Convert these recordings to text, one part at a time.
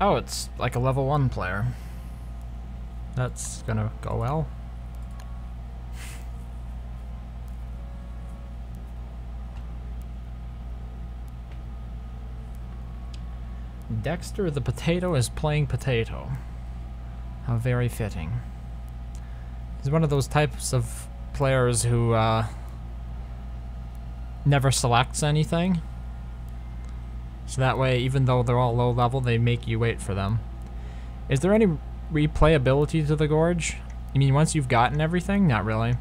Oh, it's like a level 1 player. That's gonna go well. Dexter the Potato is playing potato. How very fitting. He's one of those types of players who never selects anything. So that way, even though they're all low level, they make you wait for them. Is there any replayability to the Gorge? You mean once you've gotten everything? Not really.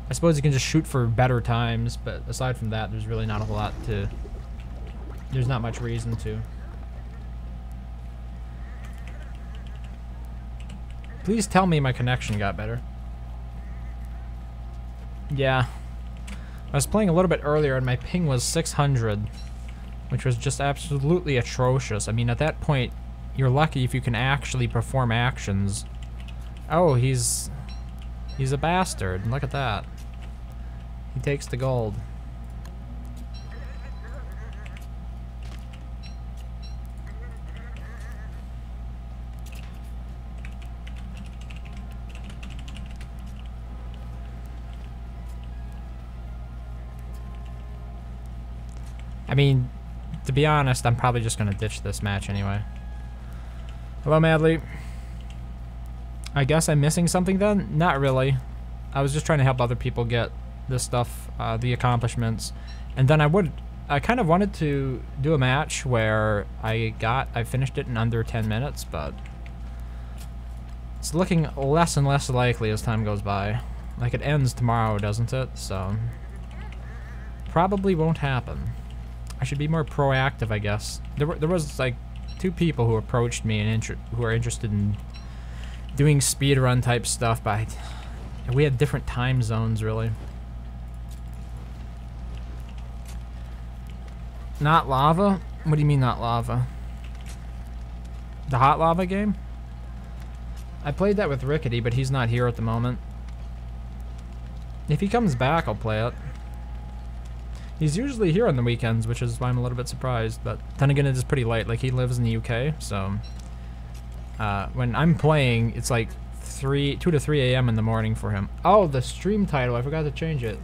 I suppose you can just shoot for better times, but aside from that, there's really not a whole lot to... There's not much reason to. Please tell me my connection got better. Yeah. I was playing a little bit earlier and my ping was 600, which was just absolutely atrocious. I mean, at that point, you're lucky if you can actually perform actions. Oh, he's a bastard. Look at that. He takes the gold. I mean, to be honest, I'm probably just gonna ditch this match anyway. Hello, Madly. I guess I'm missing something then? Not really. I was just trying to help other people get this stuff, the accomplishments. And then I kind of wanted to do a match where I finished it in under 10 minutes, but it's looking less and less likely as time goes by. Like, it ends tomorrow, doesn't it? So, probably won't happen. I should be more proactive, I guess. There was like 2 people who approached me and who are interested in doing speedrun type stuff, but we had different time zones, really. Not lava? What do you mean not lava? The hot lava game? I played that with Rickety, but he's not here at the moment. If he comes back, I'll play it. He's usually here on the weekends, which is why I'm a little bit surprised, but then again, it is pretty late. Like, he lives in the UK, so when I'm playing, it's like 2 to 3 a.m. in the morning for him. Oh, the stream title, I forgot to change it.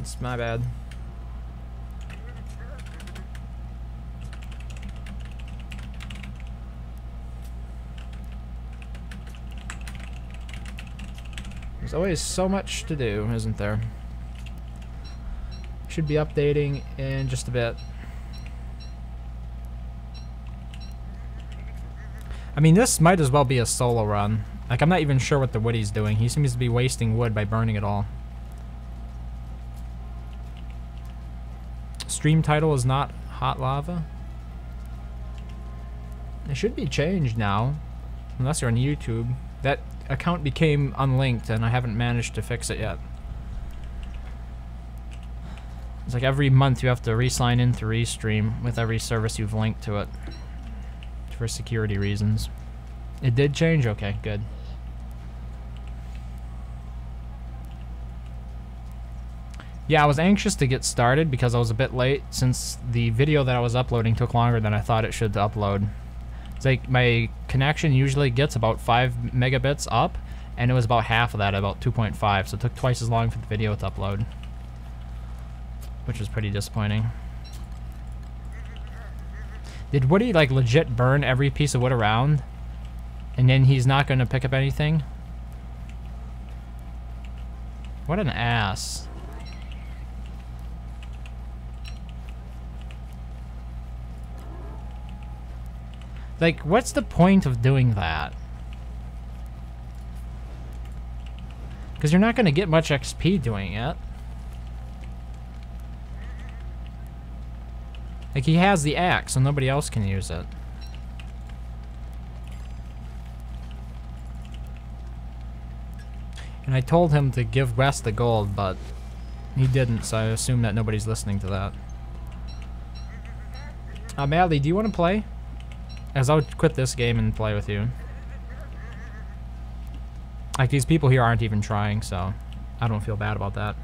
It's my bad. There's always so much to do, isn't there? Should be updating in just a bit. I mean, this might as well be a solo run. Like, I'm not even sure what the Woody's doing. He seems to be wasting wood by burning it all. Stream title is not hot lava. It should be changed now, unless you're on YouTube. That account became unlinked and I haven't managed to fix it yet. It's like every month you have to re-sign in to Restream with every service you've linked to it for security reasons. It did change? Okay, good. Yeah, I was anxious to get started because I was a bit late since the video that I was uploading took longer than I thought it should to upload. It's like my connection usually gets about 5 megabits up, and it was about half of that, about 2.5, so it took twice as long for the video to upload, which was pretty disappointing. Did Woody like legit burn every piece of wood around, and then he's not going to pick up anything? What an ass. Like, what's the point of doing that? Because you're not going to get much XP doing it. Like, he has the axe, so nobody else can use it. And I told him to give Wes the gold, but he didn't, so I assume that nobody's listening to that. Madly, do you want to play? As I would quit this game and play with you. Like, these people here aren't even trying, so I don't feel bad about that.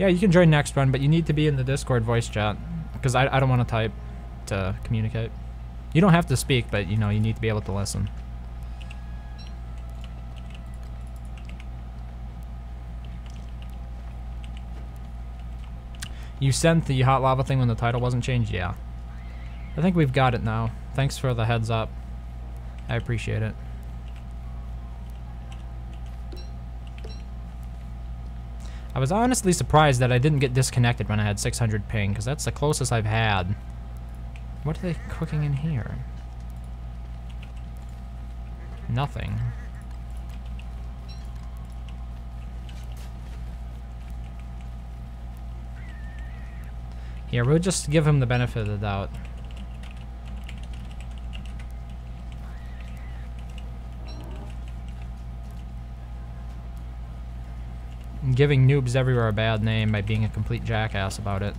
Yeah, you can join next run, but you need to be in the Discord voice chat. Because I don't want to type to communicate. You don't have to speak, but you know, you need to be able to listen. You sent the hot lava thing when the title wasn't changed? Yeah. I think we've got it now. Thanks for the heads up. I appreciate it. I was honestly surprised that I didn't get disconnected when I had 600 ping, because that's the closest I've had. What are they cooking in here? Nothing. Here, we'll just give him the benefit of the doubt. I'm giving noobs everywhere a bad name by being a complete jackass about it.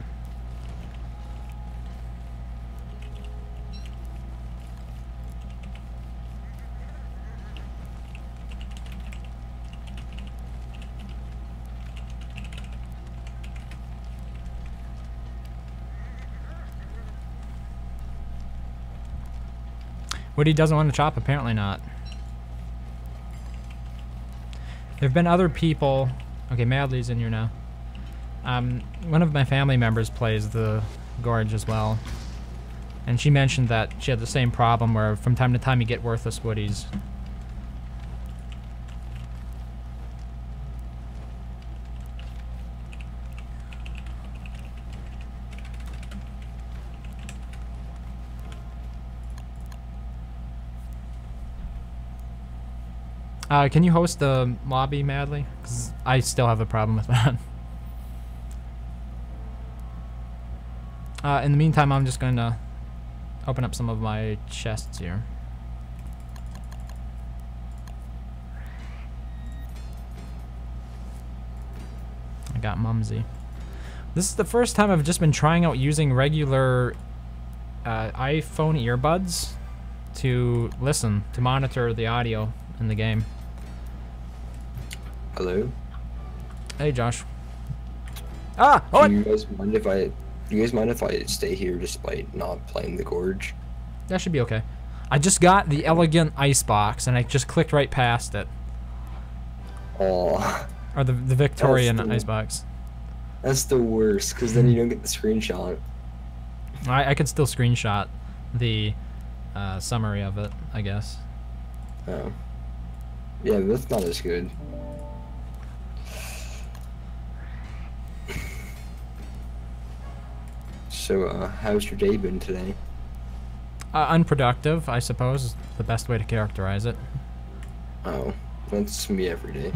Woody doesn't want to chop? Apparently not. There have been other people... Okay, Madly's in here now. One of my family members plays the Gorge as well. And she mentioned that she had the same problem where from time to time you get worthless woodies. Can you host the lobby, Madly? Because I still have a problem with that. In the meantime, I'm just going to open up some of my chests here. I got Mumsy. This is the first time I've just been trying out using regular iPhone earbuds to listen, to monitor the audio in the game. Hello. Hey, Josh. Ah! Oh! Do you guys mind if I stay here despite not playing the Gorge? That should be okay. I just got the elegant icebox and I just clicked right past it. Oh. Or the Victorian icebox. That's the worst, because then you don't get the screenshot. I could still screenshot the summary of it, I guess. Oh. Yeah, but that's not as good. So, how's your day been today? Unproductive, I suppose, is the best way to characterize it. Oh, that's me every day.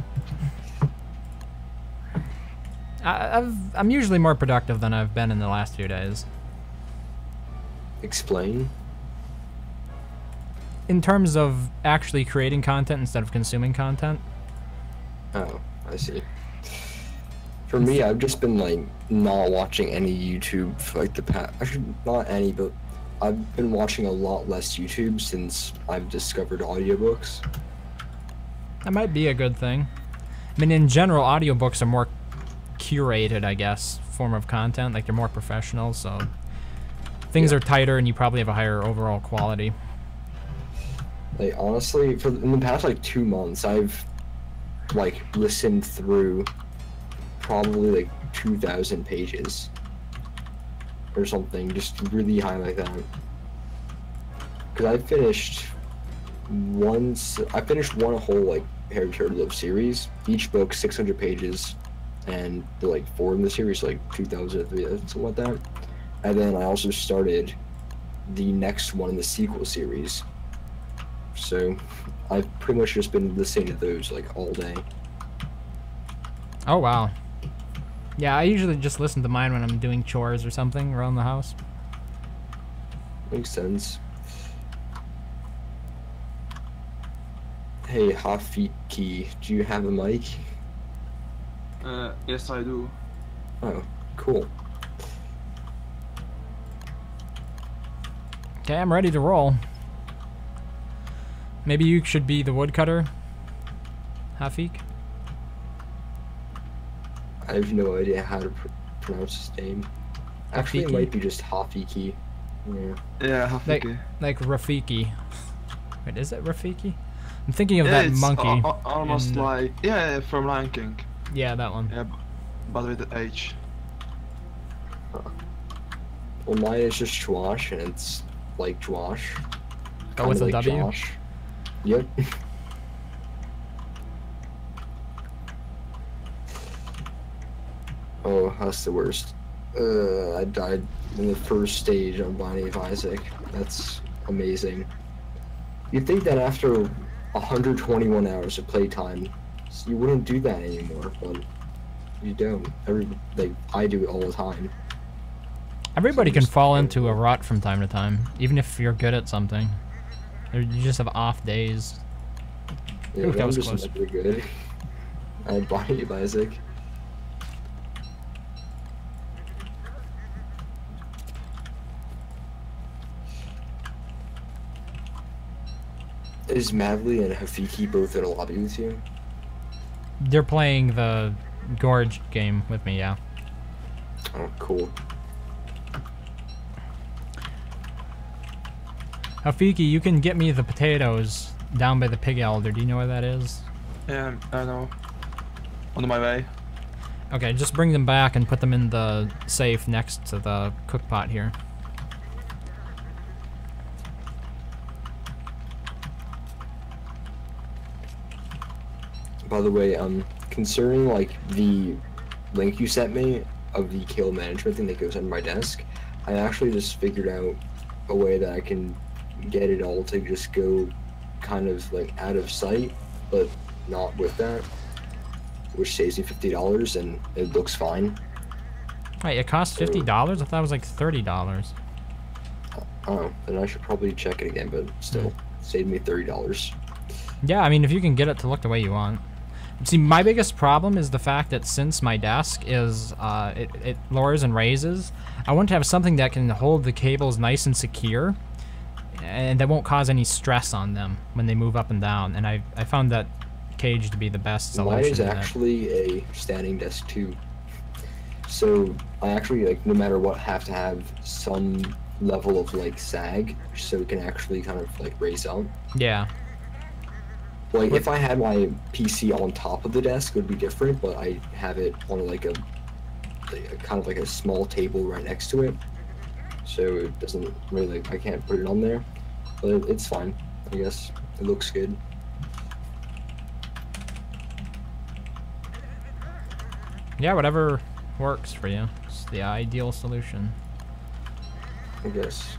I'm usually more productive than I've been in the last few days. Explain? In terms of actually creating content instead of consuming content. Oh, I see. For me, I've just been, like, not watching any YouTube for, like, the past... Actually, not any, but I've been watching a lot less YouTube since I've discovered audiobooks. That might be a good thing. I mean, in general, audiobooks are more curated, I guess, form of content. Like, they're more professional, so... Things are tighter, and you probably have a higher overall quality. Like, honestly, in the past, like, 2 months, I've, like, listened through probably, like, 2,000 pages. Or something, just really high like that. Because I finished one whole, like, Harry Turtle series. Each book, 600 pages. And the, like, 4 in the series, like, 2,000, 3,000, something like that. And then I also started the next one in the sequel series. So, I've pretty much just been listening to those, like, all day. Oh, wow. Yeah, I usually just listen to mine when I'm doing chores or something around the house. Makes sense. Hey, Hafiki, do you have a mic? Yes, I do. Oh, cool. Okay, I'm ready to roll. Maybe you should be the woodcutter, Hafik? I have no idea how to pronounce his name. Actually, it Rafiki? might be just Hafiki. Yeah. Yeah, Like, Hafiki. like Rafiki. Wait, is it Rafiki? I'm thinking of Yeah, that it's monkey. almost in- like yeah, from Lion King. Yeah, that one. Yeah, but with the H. Well, mine is just Josh, and it's like Josh. Oh, with a Kinda like W? Josh. Yep. Oh, that's the worst. I died in the first stage on Binding of Isaac. That's amazing. You'd think that after 121 hours of playtime, you wouldn't do that anymore, but you don't. I do it all the time. Everybody So can just- fall into a rut from time to time, even if you're good at something. You just have off days. Yeah, Ooh, but that I'm was just close. never good. I had Binding of Isaac. Is Madly and Hafiki both in a lobby with you? They're playing the Gorge game with me, yeah. Oh, cool. Hafiki, you can get me the potatoes down by the pig elder. Do you know where that is? Yeah, I know. On my way. Okay, just bring them back and put them in the safe next to the cook pot here. By the way, concerning like the link you sent me of the kill management thing that goes on my desk, I actually just figured out a way that I can get it all to just go kind of like out of sight, but not with that, which saves me $50 and it looks fine. Wait, it costs $50? I thought it was like $30. Oh, then I should probably check it again, but still, saved me $30. Yeah, I mean, if you can get it to look the way you want. See, my biggest problem is the fact that since my desk is, it lowers and raises, I want to have something that can hold the cables nice and secure, and that won't cause any stress on them when they move up and down. And I found that cage to be the best solution. Mine is to that. actually a standing desk too. So I actually, like, no matter what, have to have some level of like sag so it can actually kind of like raise up. Yeah. Like if I had my PC on top of the desk, it would be different, but I have it on like a kind of like a small table right next to it, so it doesn't really, I can't put it on there, but it's fine, I guess. It looks good. Yeah, whatever works for you. It's the ideal solution. I guess.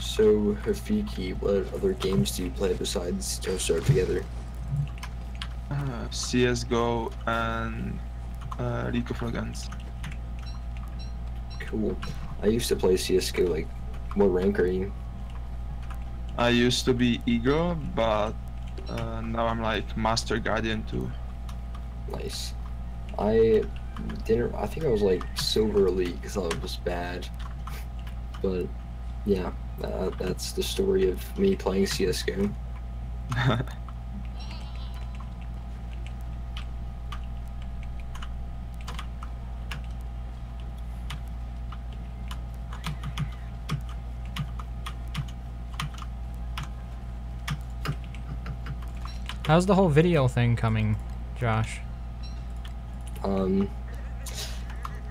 So, Hafiki, what other games do you play besides Don't Starve Together? CSGO and League of Legends. Cool. I used to play CSGO, like, what rank are you? I used to be Ego, but now I'm like Master Guardian too. Nice. I think I was like Silver Elite because I was bad. But, yeah, that's the story of me playing CSGO. How's the whole video thing coming, Josh?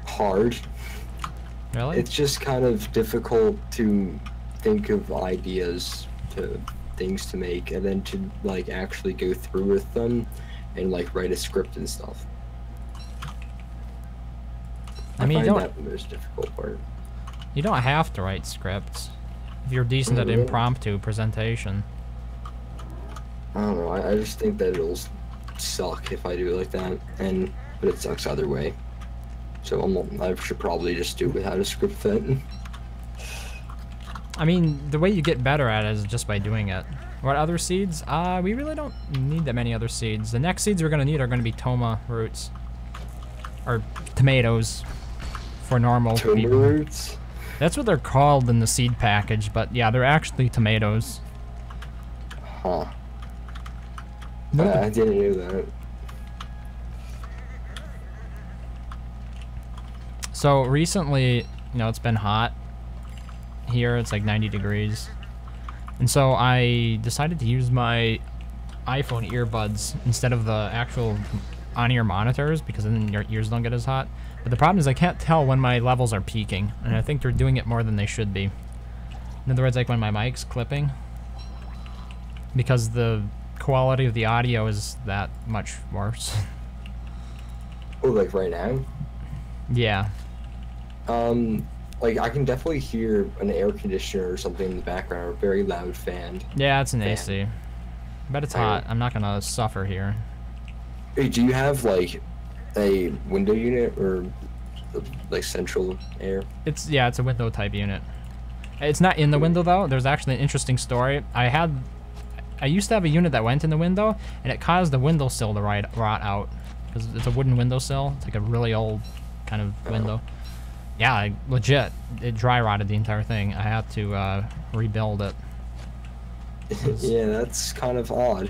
Hard. Really? It's just kind of difficult to think of ideas to things to make and then to like actually go through with them and like write a script and stuff. I mean, you find don't- that the most difficult part. You don't have to write scripts if you're decent at Really? impromptu presentation. I don't know. I just think that it'll suck if I do it like that, but it sucks either way. So I should probably just do it without a script then. I mean, the way you get better at it is just by doing it. What other seeds? We really don't need that many other seeds. The next seeds we're gonna need are gonna be toma roots. Or tomatoes. For normal Toma people. roots? That's what they're called in the seed package, but yeah, they're actually tomatoes. Huh. No, I didn't know that. So recently, you know, it's been hot here. It's like 90 degrees. And so I decided to use my iPhone earbuds instead of the actual on-ear monitors because then your ears don't get as hot. But the problem is I can't tell when my levels are peaking, and I think they're doing it more than they should be. In other words, like when my mic's clipping, because the quality of the audio is that much worse. Oh, like right now? Yeah. Like I can definitely hear an air conditioner or something in the background, or a very loud fan. Yeah, it's an AC. But it's hot. I'm not gonna suffer here. Hey, do you have like a window unit or like central air? It's a window type unit. It's not in the window though. There's actually an interesting story. I used to have a unit that went in the window, and it caused the windowsill to rot out because it's a wooden windowsill. It's like a really old kind of window. Yeah, legit. It dry rotted the entire thing. I had to rebuild it. Yeah, that's kind of odd.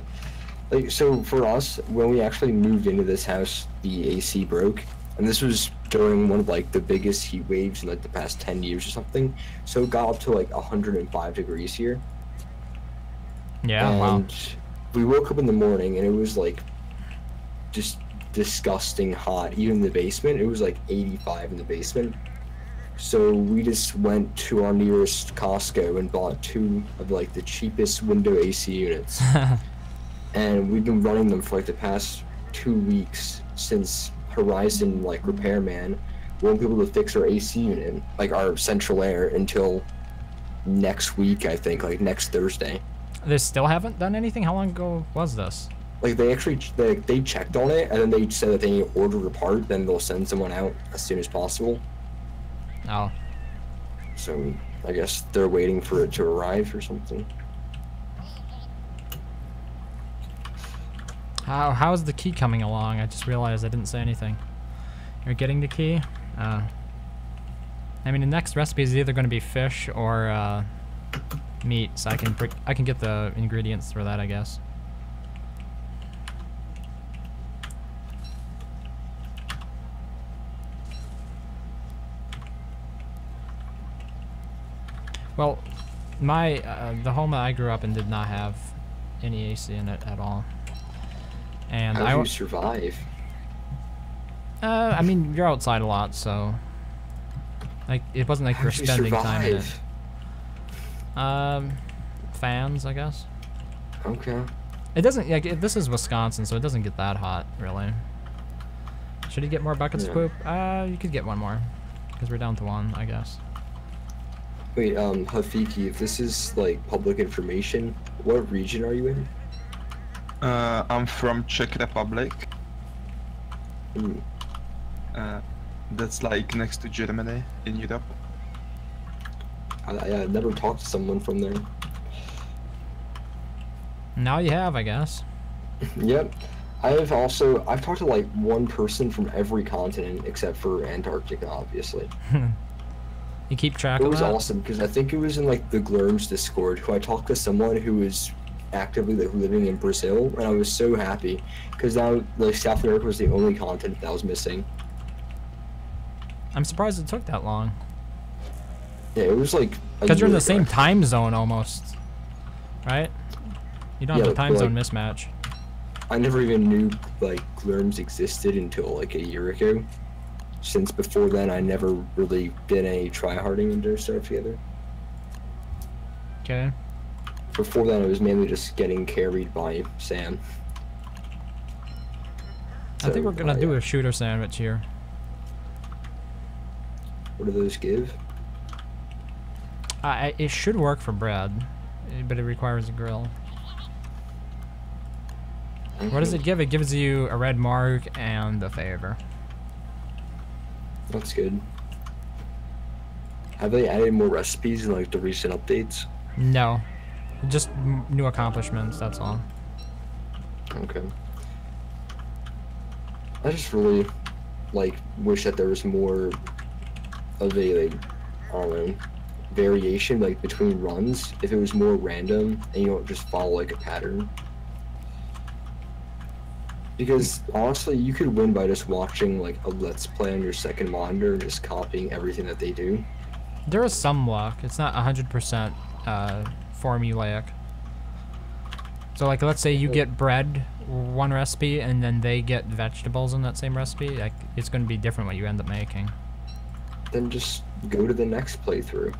Like, so for us, when we actually moved into this house, the AC broke, and this was during one of like the biggest heat waves in like the past 10 years or something. So it got up to like 105 degrees here. Yeah, and wow. We woke up in the morning and it was like just disgusting hot. Even in the basement, it was like 85 in the basement. So we just went to our nearest Costco and bought 2 of like the cheapest window AC units. And we've been running them for like the past 2 weeks since Horizon like repairman won't be able to fix our AC unit, like our central air, until next week, I think, like next Thursday. They still haven't done anything? How long ago was this? Like they actually they checked on it and then they said that they need to order a part, then they'll send someone out as soon as possible. Oh. So I guess they're waiting for it to arrive or something. How's the key coming along? I just realized I didn't say anything. You're getting the key? I mean, the next recipe is either going to be fish or meat, so I can get the ingredients for that, I guess. Well, the home that I grew up in did not have any AC in it at all. And how do you survive? I mean, you're outside a lot, so like it wasn't like you're spending time in it. Fans, I guess. Okay. It doesn't like this is Wisconsin, so it doesn't get that hot, really. Should he get more buckets of poop? You could get one more, because we're down to 1, I guess. Wait, Hafiki, if this is like public information, what region are you in? I'm from Czech Republic. Hmm. That's like next to Germany in Europe. I never talked to someone from there. Now you have, I guess. Yep. I've talked to like one person from every continent except for Antarctica, obviously. You keep track It of was that? awesome because I think it was in like the Glurms Discord who I talked to someone who was actively like living in Brazil, and I was so happy because now like South America was the only continent that was missing. I'm surprised it took that long. Yeah, it was like Because you're in the year same ago. time zone almost, right? You don't have Yeah, a time but, zone like, mismatch. I never even knew like Glurms existed until like a year ago. Since before then, I never really did any tryharding into stuff together. Okay. Before that, I was mainly just getting carried by Sam. I think we're gonna do yeah. a shooter sandwich here. What do those give? It should work for bread, but it requires a grill. What does it give? It gives you a red mark and a favor. That's good. Have they added more recipes in like the recent updates? No, just new accomplishments. That's all. Okay. I just really like wish that there was more of a like I don't know, variation like between runs if it was more random and you don't just follow like a pattern. Because honestly, you could win by just watching like a let's play on your second monitor and just copying everything that they do. There is some luck. It's not 100% formulaic. So like, let's say you get bread, one recipe, and then they get vegetables in that same recipe. Like, it's going to be different what you end up making. Then just go to the next playthrough.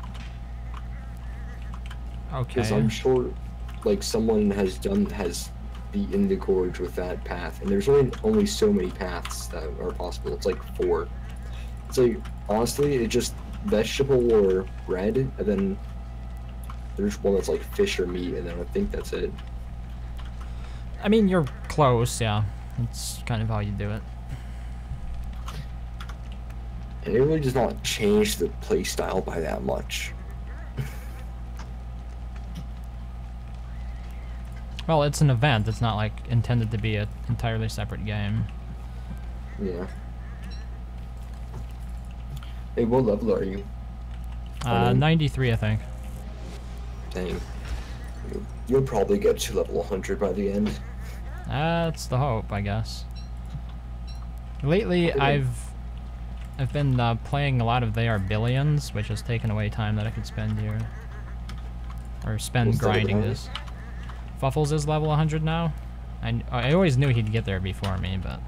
Okay. Because I'm sure, like, someone has beaten the Gorge with that path, and there's only so many paths that are possible. It's like 4. It's like, honestly, it's just vegetable or bread, and then there's one that's like fish or meat, and then I think that's it. I mean, you're close, yeah. It's kind of how you do it. And it really does not change the playstyle by that much. Well, it's an event. It's not like intended to be an entirely separate game. Yeah. Hey, what level are you? 93, I think. Dang. You'll probably get to level 100 by the end. That's the hope, I guess. Lately, I've been playing a lot of They Are Billions, which has taken away time that I could spend here. Or spend What's that grinding about? this. Fuffles is level 100 now. I always knew he'd get there before me, but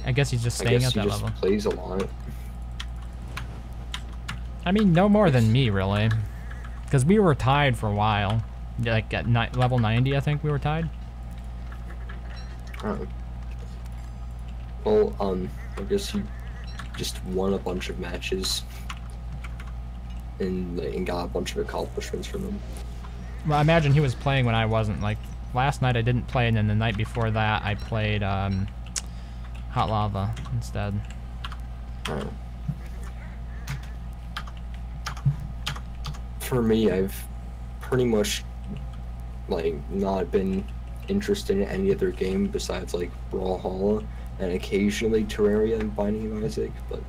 I guess he's just staying at that level. Plays a lot. I mean, no more than me, really. Because we were tied for a while. Like, at level 90, I think we were tied. Well, I guess you just won a bunch of matches and got a bunch of accomplishments from them. Well, I imagine he was playing when I wasn't. Like, last night I didn't play, and then the night before that I played Hot Lava instead. For me, I've pretty much like not been interested in any other game besides like Brawlhalla and occasionally Terraria and Binding of Isaac, but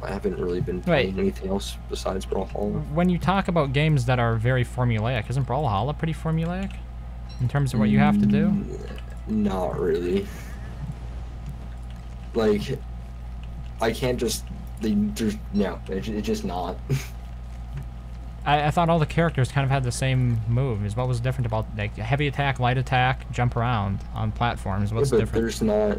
I haven't really been playing anything else besides Brawlhalla. When you talk about games that are very formulaic, isn't Brawlhalla pretty formulaic in terms of what you have to do? Not really. Like, I can't just it's just not. I thought all the characters kind of had the same moves. What was different about, like, heavy attack, light attack, jump around on platforms? What's but different? There's not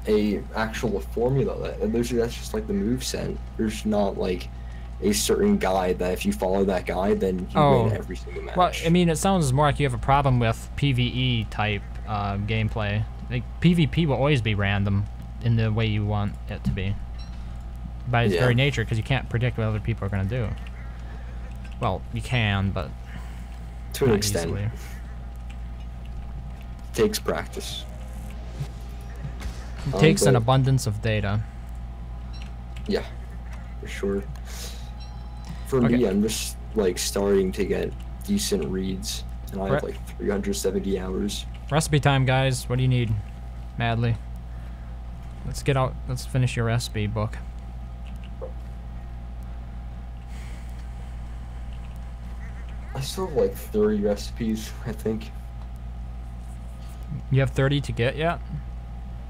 a actual formula. That's just like the moveset. There's not like a certain guide that if you follow that guide, then you win every single match. Well, I mean, it sounds more like you have a problem with PvE type gameplay. Like, PvP will always be random in the way you want it to be. By its very nature, because you can't predict what other people are going to do. Well, you can, but to an extent. Easily. It takes practice. It takes an abundance of data. Yeah, for sure. For me, I'm just like starting to get decent reads, and I have like 370 hours. Recipe time, guys. What do you need? Madly. Let's finish your recipe book. I still have like 30 recipes, I think. You have 30 to get yet?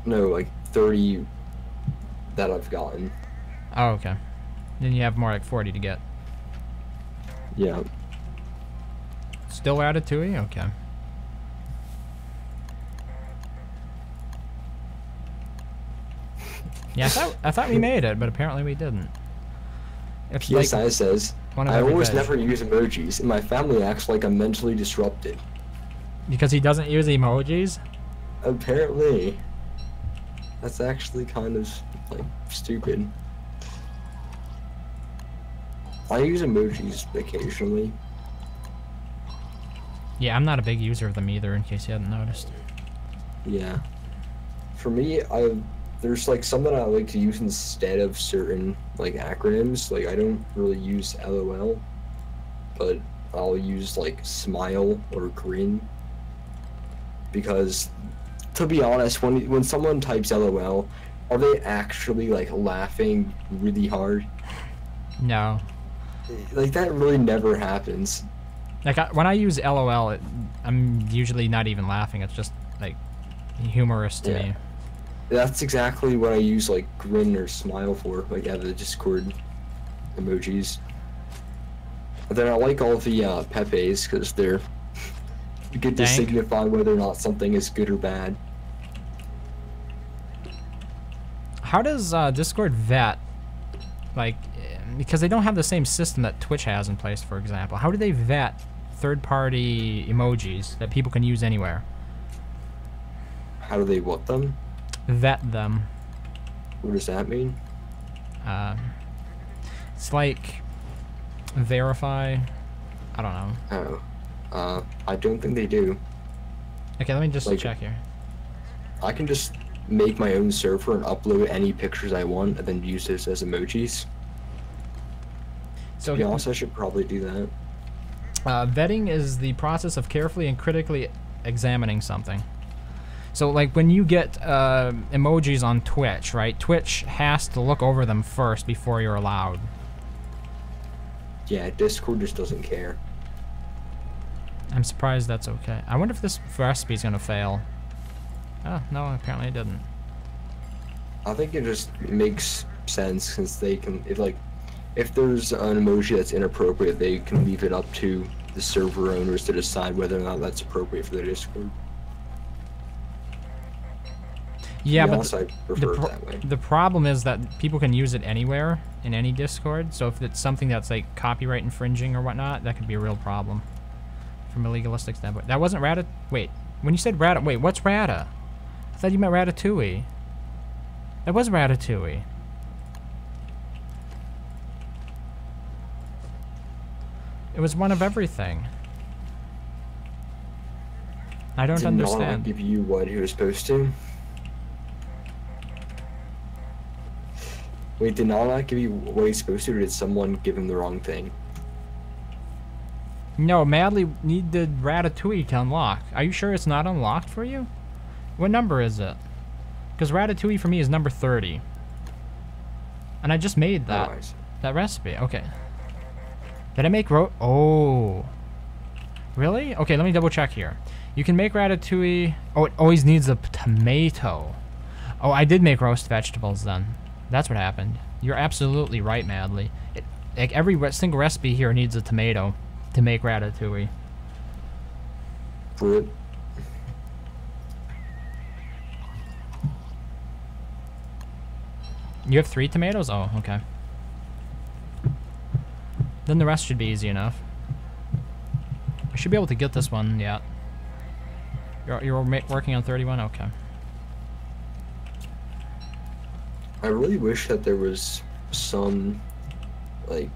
No, like 30 that I've gotten. Oh, okay. Then you have more like 40 to get. Yeah. Still Ratatouille? Okay. Yeah, I thought we made it, but apparently we didn't. It's PSI like says, I always never use emojis, and my family acts like I'm mentally disrupted. Because he doesn't use emojis? Apparently. That's actually kind of, like, stupid. I use emojis occasionally. Yeah, I'm not a big user of them either, in case you hadn't noticed. Yeah. For me, there's like some that I like to use instead of certain like acronyms. Like I don't really use LOL, but I'll use like smile or grin. Because to be honest, when someone types LOL, are they actually like laughing really hard? No. Like that really never happens. Like when I use LOL, I'm usually not even laughing. It's just like humorous to me. That's exactly what I use like grin or smile for. Like the Discord emojis. And then I like all the Pepes because they're good to signify whether or not something is good or bad. How does Discord vet, like, because they don't have the same system that Twitch has in place, for example. How do they vet third-party emojis that people can use anywhere? How do they what them? Vet them. What does that mean? It's like verify. I don't know. Oh. I don't think they do. Okay, let me just check here. I can just make my own server and upload any pictures I want and then use this as emojis. So, to be honest, I should probably do that. Vetting is the process of carefully and critically examining something. So, like, when you get emojis on Twitch, right? Twitch has to look over them first before you're allowed. Yeah, Discord just doesn't care. I'm surprised that's okay. I wonder if this recipe is gonna fail. Oh, no, apparently it didn't. I think it just makes sense since they can, if there's an emoji that's inappropriate, they can leave it up to the server owners to decide whether or not that's appropriate for their Discord. Yeah, but honest, I prefer it that way. The problem is that people can use it anywhere in any Discord. So if it's something that's like copyright infringing or whatnot, that could be a real problem from a legalistic standpoint. That wasn't Rata. Wait, when you said Rata, wait, what's Rata? I thought you meant Ratatouille. That was Ratatouille. It was one of everything. I don't understand. Did not give you what he was supposed to? Wait, did not give you what he's supposed to, or did someone give him the wrong thing? No, Madly needed Ratatouille to unlock. Are you sure it's not unlocked for you? What number is it? Because Ratatouille for me is number 30. And I just made that that recipe. Okay. Did I make Oh. Really? Okay, let me double check here. You can make Ratatouille. Oh, it always needs a tomato. Oh, I did make roast vegetables then. That's what happened. You're absolutely right, Madly. Like every single recipe here needs a tomato to make Ratatouille. Fruit. You have 3 tomatoes? Oh, okay. Then the rest should be easy enough. I should be able to get this one, yeah. You're working on 31? Okay. I really wish that there was some, like,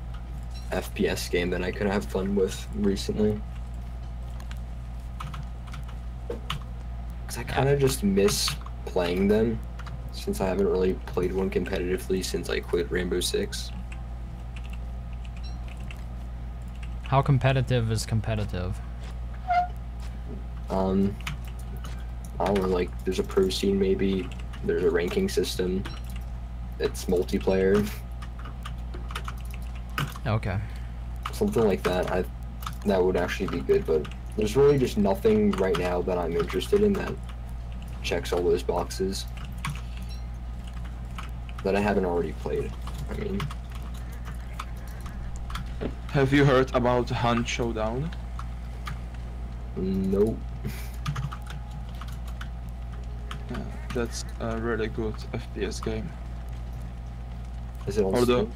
FPS game that I could have fun with recently. Because I kind of just miss playing them, since I haven't really played one competitively since I quit Rainbow Six. How competitive is competitive? I don't know, like, there's a pro scene maybe, there's a ranking system, it's multiplayer. Okay. Something like that, that would actually be good, but there's really just nothing right now that I'm interested in that checks all those boxes that I haven't already played. I mean... Have you heard about Hunt Showdown? Nope. That's a really good FPS game. Is it on Steam?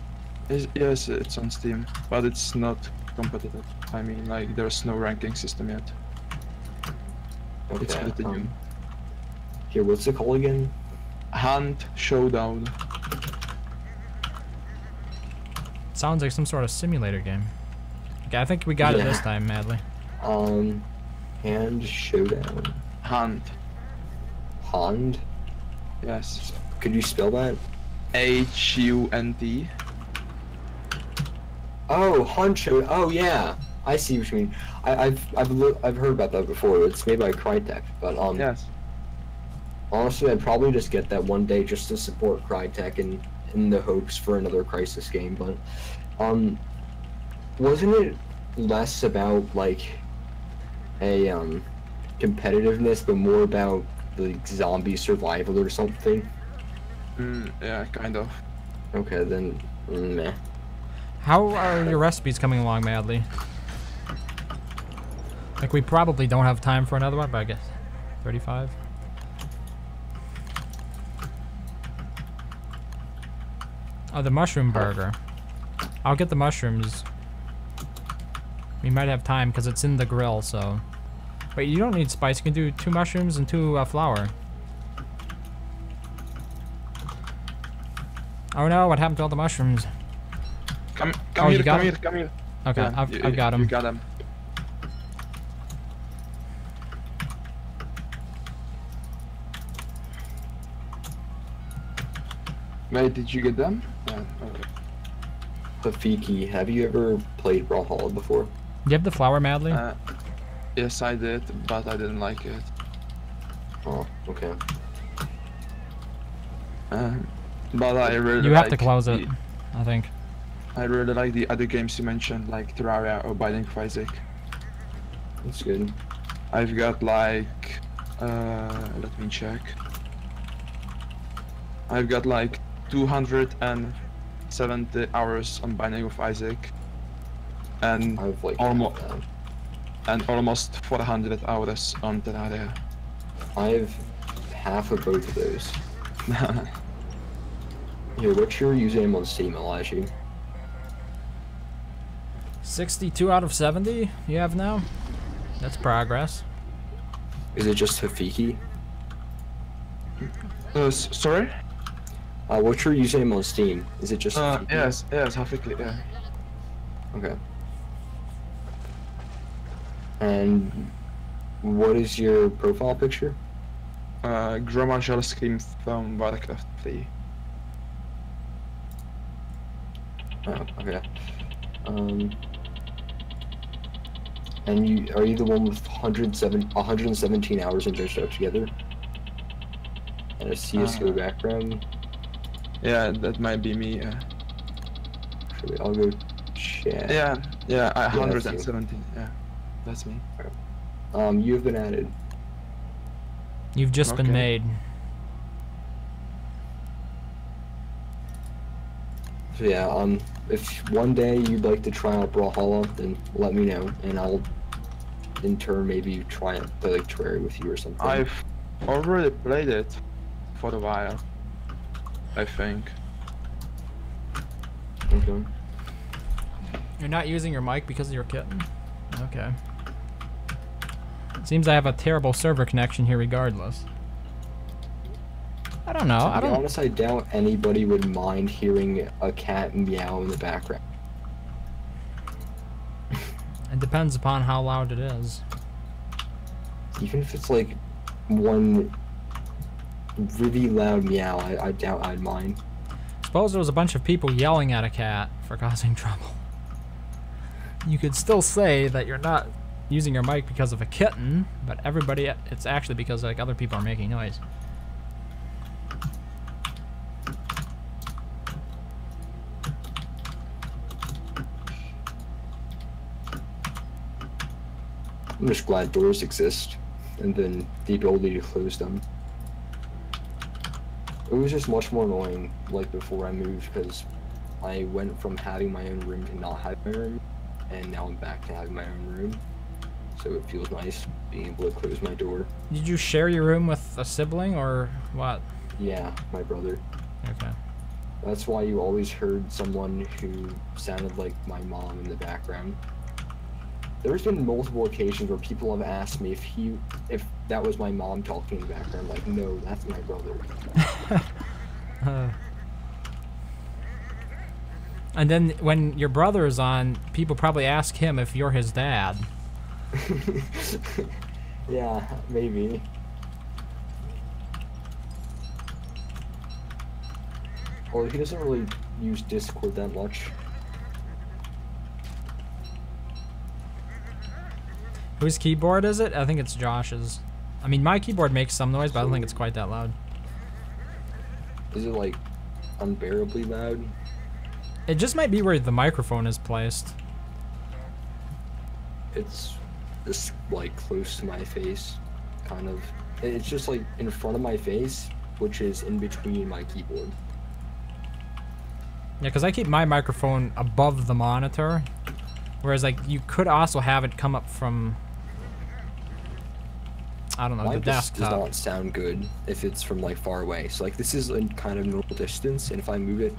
Yes, it's on Steam, but it's not competitive. I mean, like, there's no ranking system yet. Okay, it's pretty new. Here, what's it called again? Hunt Showdown. Sounds like some sort of simulator game. Okay, I think we got it this time, Madly. Hand Showdown. Hunt. Hunt? Yes. Could you spell that? H-U-N-T. Oh, Hunt Show. Oh yeah, I see what you mean. I've heard about that before. It's made by Crytek, but Yes. Honestly, I'd probably just get that one day just to support Crytek and in the hopes for another Crisis game. But, wasn't it less about like a competitiveness, but more about like zombie survival or something? Yeah, kind of. Okay, then, meh. How are your recipes coming along, Madly? Like, we probably don't have time for another one, but I guess 35. Oh, the mushroom burger. I'll get the mushrooms. We might have time because it's in the grill, so. Wait, you don't need spice. You can do 2 mushrooms and 2 flour. Oh no, what happened to all the mushrooms? Come Oh, you here, got come him? here, come here. Okay, Yeah, I've got him. You got him. Wait, did you get them? Yeah, okay. Rafiki, have you ever played Brawlhalla before? Do you have the flour, Madly? Yes, I did, but I didn't like it. Oh, okay. But I really You have to like close it, I think. I really like the other games you mentioned, like Terraria or Binding of Isaac. That's good. I've got like, let me check. I've got like 270 hours on Binding of Isaac, and I've like almost 400 hours on Terraria. I have half of both of those. Here, what's your username on Steam, Elijah? 62 out of 70 you have now? That's progress. Is it just Hafiki? Sorry? What's your username on Steam? Is it just Hafiki? Yes, Hafiki, yeah. Okay. And what is your profile picture? Groma Shell Scream from Warcraft 3. Oh, okay. And are you the one with 117 hours in Just Up Together? And a CSGO background? Yeah, that might be me, yeah. Actually, I'll go chat. Yeah, that's you. 117, yeah. That's me. You've been added. You've just been Okay. made. So yeah, if one day you'd like to try out Brawlhalla, then let me know, and I'll in turn maybe try and play like Terraria with you or something. I've already played it for a while, I think. Okay. You're not using your mic because of your kitten? Okay. Seems I have a terrible server connection here regardless. I don't know. To be honest, I doubt anybody would mind hearing a cat meow in the background. It depends upon how loud it is. Even if it's like one really loud meow, I doubt I'd mind. Suppose there was a bunch of people yelling at a cat for causing trouble. You could still say that you're not using your mic because of a kitten, but everybody, it's actually because like other people are making noise. I'm just glad doors exist, and then the ability to close them. It was just much more annoying, like before I moved, because I went from having my own room to not having my own room, and now I'm back to having my own room. So it feels nice being able to close my door. Did you share your room with a sibling or what? Yeah, my brother. Okay. That's why you always heard someone who sounded like my mom in the background. There's been multiple occasions where people have asked me if that was my mom talking in the background. Like, no, that's my brother. And then when your brother is on, people probably ask him if you're his dad. Yeah, maybe. Well, he doesn't really use Discord that much. Whose keyboard is it? I think it's Josh's. I mean, my keyboard makes some noise, but I don't think it's quite that loud. Is it like unbearably loud? It just might be where the microphone is placed. It's just like close to my face, kind of. It's just like in front of my face, which is in between my keyboard. Yeah, because I keep my microphone above the monitor, whereas like you could also have it come up from, I don't know, Mine the just desktop. does not sound good if it's from like far away. So like this is in kind of normal distance, and if I move it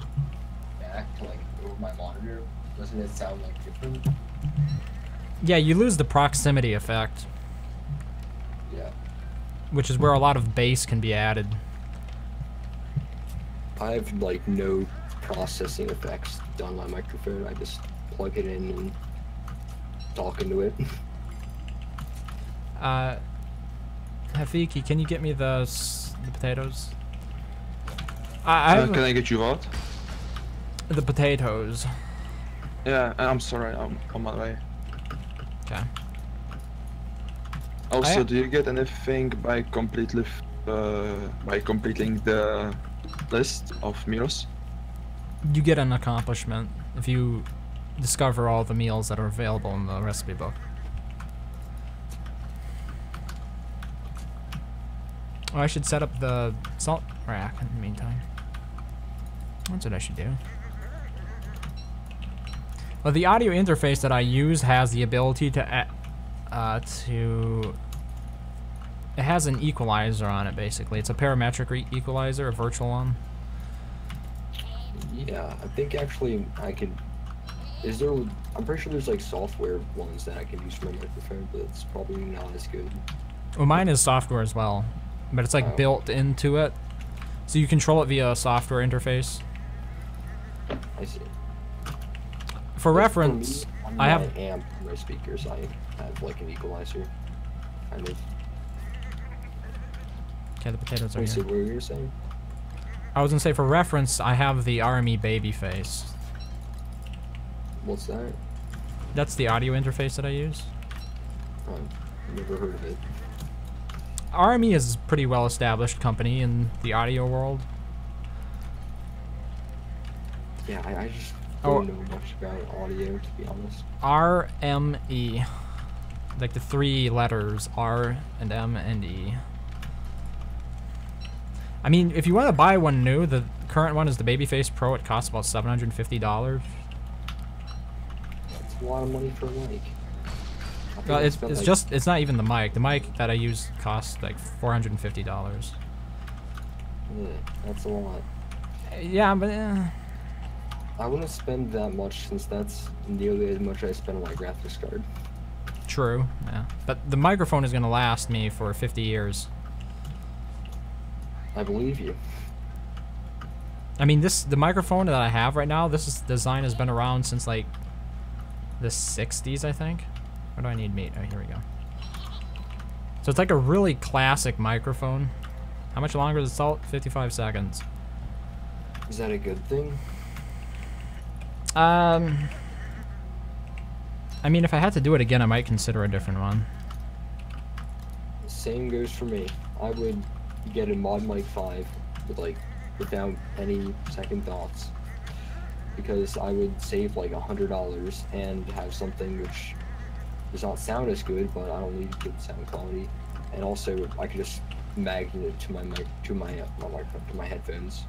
back to like over my monitor, doesn't it sound like different? Yeah, you lose the proximity effect, Yeah. which is where a lot of bass can be added. I have like no processing effects done on my microphone. I just plug it in and talk into it. Hafiki, can you get me the potatoes? I have Can I get you what? the potatoes. Yeah, I'm sorry, I'm on my way. Okay. Also, do you get anything by completing the list of meals? You get an accomplishment if you discover all the meals that are available in the recipe book. Oh, I should set up the salt rack in the meantime. That's what I should do. Well, the audio interface that I use has the ability to it has an equalizer on it, basically. It's a parametric equalizer, a virtual one. Yeah, I think actually I could. Is there? I'm pretty sure there's like software ones that I can use for my microphone, but it's probably not as good. Well, mine is software as well, but it's like Oh. built into it, so you control it via a software interface. I see. For Like, reference, me, on I my have. amp, on my speakers, I have like an equalizer, kind of. Okay, the potatoes are Wait, so here. what were you saying? I was gonna say, for reference, I have the Army baby face. What's that? That's the audio interface that I use. I've never heard of it. Army is a pretty well-established company in the audio world. Yeah, I just Oh. don't know much about audio, to be honest. RME. Like the three letters, R and M and E. I mean, if you want to buy one new, the current one is the Babyface Pro. It costs about $750. That's a lot of money for a mic. I think I It's spent, like, just, it's not even the mic. The mic that I use costs like $450. Yeah, that's a lot. Yeah, but I wouldn't spend that much since that's nearly as much I spend on my graphics card. true. Yeah, but the microphone is gonna last me for 50 years. I believe you. I mean, the microphone that I have right now, design has been around since like the 60s, I think. Where do I need meat? Oh, here we go. So it's like a really classic microphone. How much longer is the salt? 55 seconds. Is that a good thing? I mean, if I had to do it again, I might consider a different one. Same goes for me. I would get a Mod Mic 5 without any second thoughts, because I would save like $100 and have something which does not sound as good, but I don't need good sound quality, and also I could just magnet it to my mic, to my microphone, to my headphones.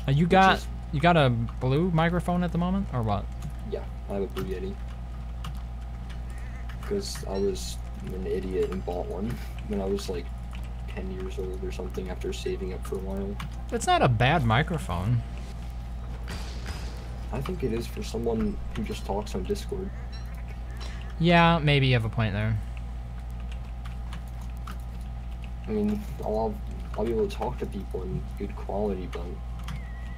You got a blue microphone at the moment, or what? Yeah, I have a Blue Yeti. Because I was an idiot and bought one when I was like 10 years old or something, after saving up for a while. It's not a bad microphone. I think it is for someone who just talks on Discord. Yeah, maybe you have a point there. I mean, I'll be able to talk to people in good quality, but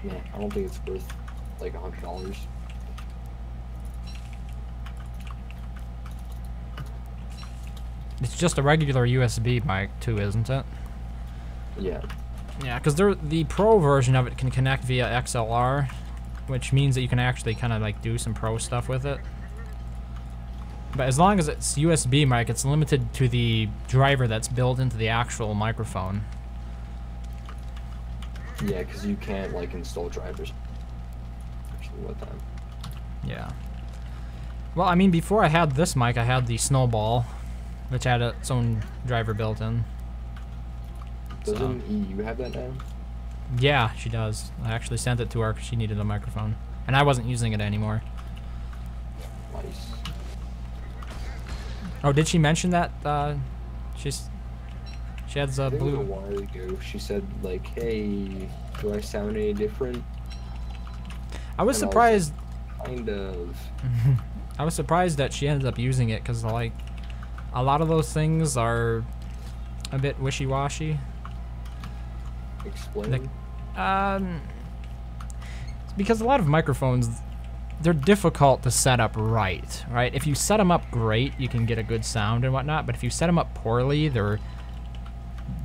yeah, I don't think it's worth like $100. It's just a regular USB mic too, isn't it? Yeah. Yeah, because the Pro version of it can connect via XLR, which means that you can actually kind of like do some pro stuff with it. But as long as it's USB mic, it's limited to the driver that's built into the actual microphone. Yeah, because you can't like install drivers. Actually, what time? Yeah. Well, I mean, before I had this mic, I had the Snowball, which had its own driver built in. Doesn't EU have that now? Yeah, she does. I actually sent it to her because she needed a microphone. And I wasn't using it anymore. Nice. Oh, did she mention that she has I a think it was blue... a while ago. She said like, "Hey, do I sound any different?" I was And surprised... Kind of. I was surprised that she ended up using it because, like, a lot of those things are a bit wishy-washy. Explain. Because a lot of microphones, they're difficult to set up right? If you set them up great, you can get a good sound and whatnot, but if you set them up poorly, they're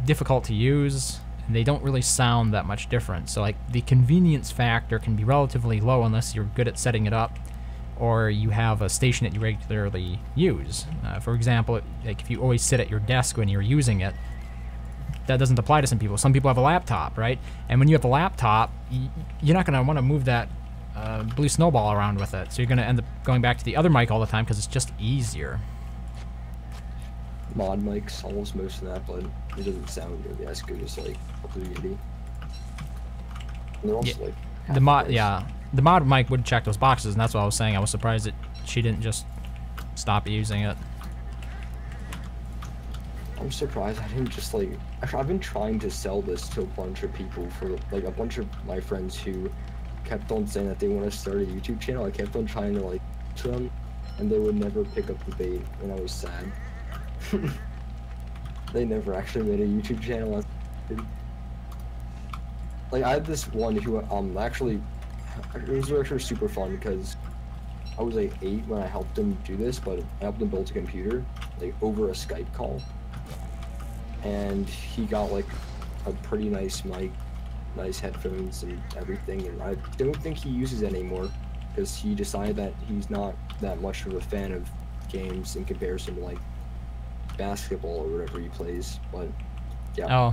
difficult to use, and they don't really sound that much different. So, like, the convenience factor can be relatively low unless you're good at setting it up, or you have a station that you regularly use. For example, like if you always sit at your desk when you're using it, that doesn't apply to some people. Some people have a laptop, right? And when you have a laptop, you're not going to want to move that blue Snowball around with it. So you're going to end up going back to the other mic all the time because it's just easier. Mod mic solves most of that, but it doesn't sound really as good as like a Blue Yeti. And they're also like The mod mic would check those boxes, and that's what I was saying. I was surprised that she didn't just stop using it. I'm surprised I didn't just like. I've been trying to sell this to a bunch of people, for like a bunch of my friends who kept on saying that they want to start a YouTube channel. I kept on trying to like to them, and they would never pick up the bait, and I was sad. They never actually made a YouTube channel. Like I had this one who actually, it was actually super fun because I was like 8 when I helped him do this, but I helped him build a computer like over a Skype call. And he got like a pretty nice mic, nice headphones and everything, and I don't think he uses it anymore because he decided that he's not that much of a fan of games in comparison to like basketball or whatever he plays. But yeah,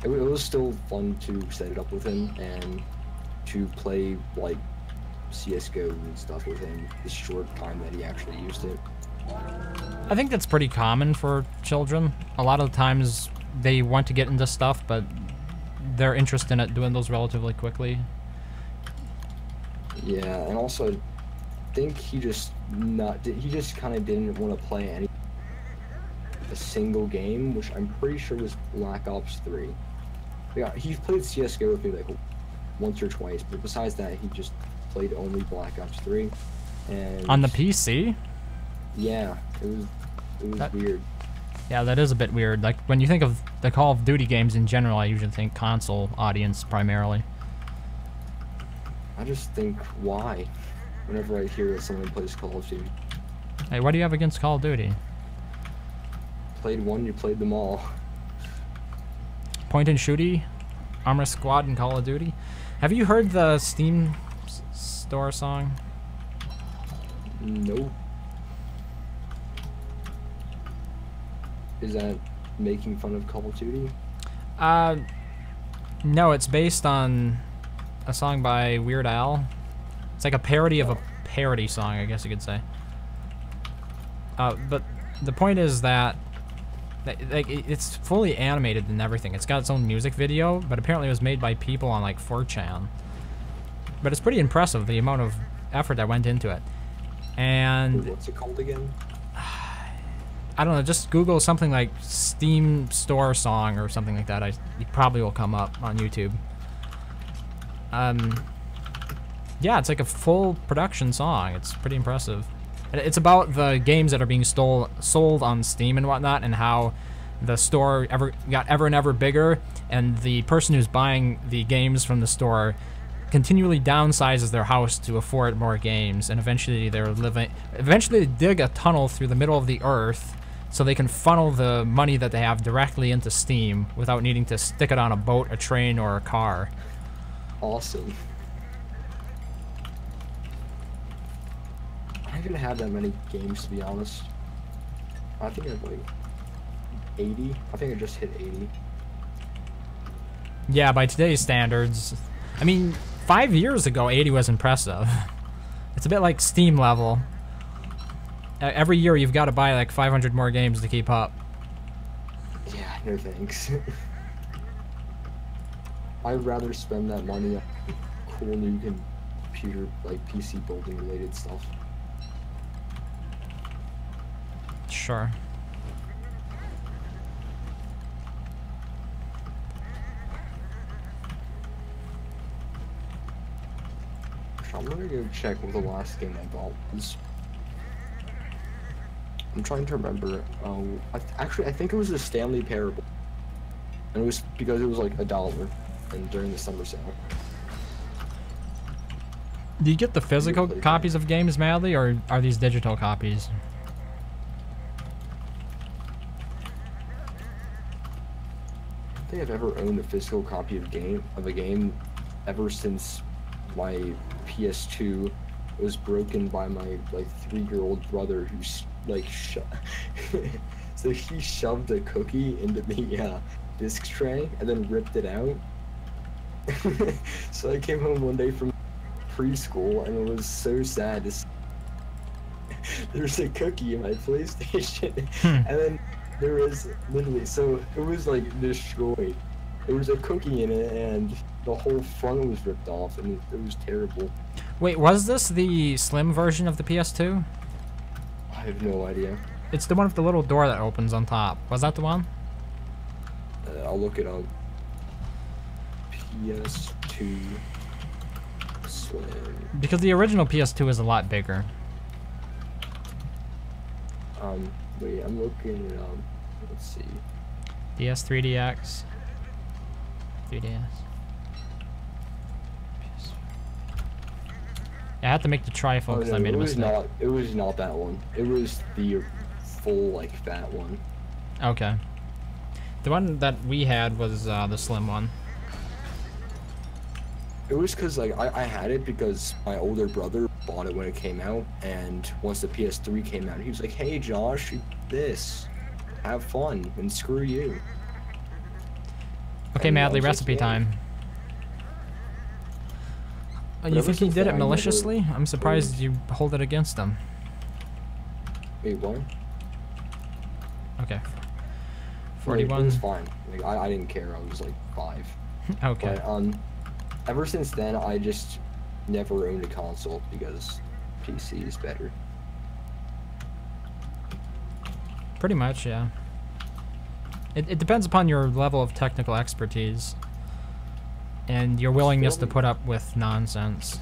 it was still fun to set it up with him and to play like CSGO and stuff with him the short time that he actually used it. I think that's pretty common for children. A lot of the times they want to get into stuff, but they're interested in doing those relatively quickly. Yeah, and also I think he just kind of didn't want to play a single game, which I'm pretty sure was Black Ops 3. Yeah, he's played CSGO with me like once or twice, but besides that, he just played only Black Ops 3. And on the PC? Yeah, it was weird. Yeah, that is a bit weird. Like, when you think of the Call of Duty games in general, I usually think console audience primarily. I just think, why? Whenever I hear that someone plays Call of Duty. Hey, what do you have against Call of Duty? Played one, you played them all. Point and shooty, Armor Squad, and Call of Duty. Have you heard the Steam store song? Nope. Is that making fun of Call of Duty? No, it's based on a song by Weird Al. It's like a parody of a parody song, I guess you could say. But the point is that like it's fully animated and everything. It's got its own music video, but apparently it was made by people on like 4chan. But it's pretty impressive, the amount of effort that went into it. And what's it called again? I don't know, just Google something like Steam Store Song or something like that. It probably will come up on YouTube. Yeah, it's like a full production song. It's pretty impressive. It's about the games that are being sold on Steam and whatnot, and how the store got ever and ever bigger, and the person who's buying the games from the store continually downsizes their house to afford more games, and eventually they dig a tunnel through the middle of the earth so they can funnel the money that they have directly into Steam without needing to stick it on a boat, a train, or a car. Awesome. I don't even have that many games, to be honest. I think I have like 80. I think I just hit 80. Yeah, by today's standards. I mean, 5 years ago, 80 was impressive. It's a bit like Steam level. Every year you've got to buy like 500 more games to keep up. Yeah, no thanks. I'd rather spend that money on cool new computer, like PC building related stuff. Sure. I'm gonna go check what the last game I bought was. I'm trying to remember. Actually, I think it was a Stanley Parable. And it was because it was like $1 and during the summer sale. Do you get the physical copies of games, Madly, or are these digital copies? I don't think I've ever owned a physical copy of a game ever since my PS2 was broken by my like 3-year-old brother who's like so he shoved a cookie into the disc tray and then ripped it out. So I came home one day from preschool and it was so sad to see there's a cookie in my PlayStation. And then there was literally, so it was like destroyed. There was a cookie in it and the whole front was ripped off and it was terrible. Wait, was this the slim version of the PS2? I have no idea. It's the one with the little door that opens on top. Was that the one? I'll look it up. PS2 Slim. Because the original PS2 is a lot bigger. Wait, I'm looking it up. Let's see. DS 3DX. 3DS. Yeah, I had to make the trifold because I made a mistake. It was not that one. It was the full, like, fat one. Okay. The one that we had was the slim one. It was because, like, I had it because my older brother bought it when it came out, and once the PS3 came out, he was like, hey, Josh, this. Have fun, and screw you. Okay, Madly, recipe time. You think he did it maliciously? I'm surprised you hold it against him. Wait, what? Okay. It 41. was fine. Like, I didn't care. I was like 5. Okay. But, ever since then, I just never owned a console because PC is better. Pretty much, yeah. It depends upon your level of technical expertise and your willingness to put up with nonsense.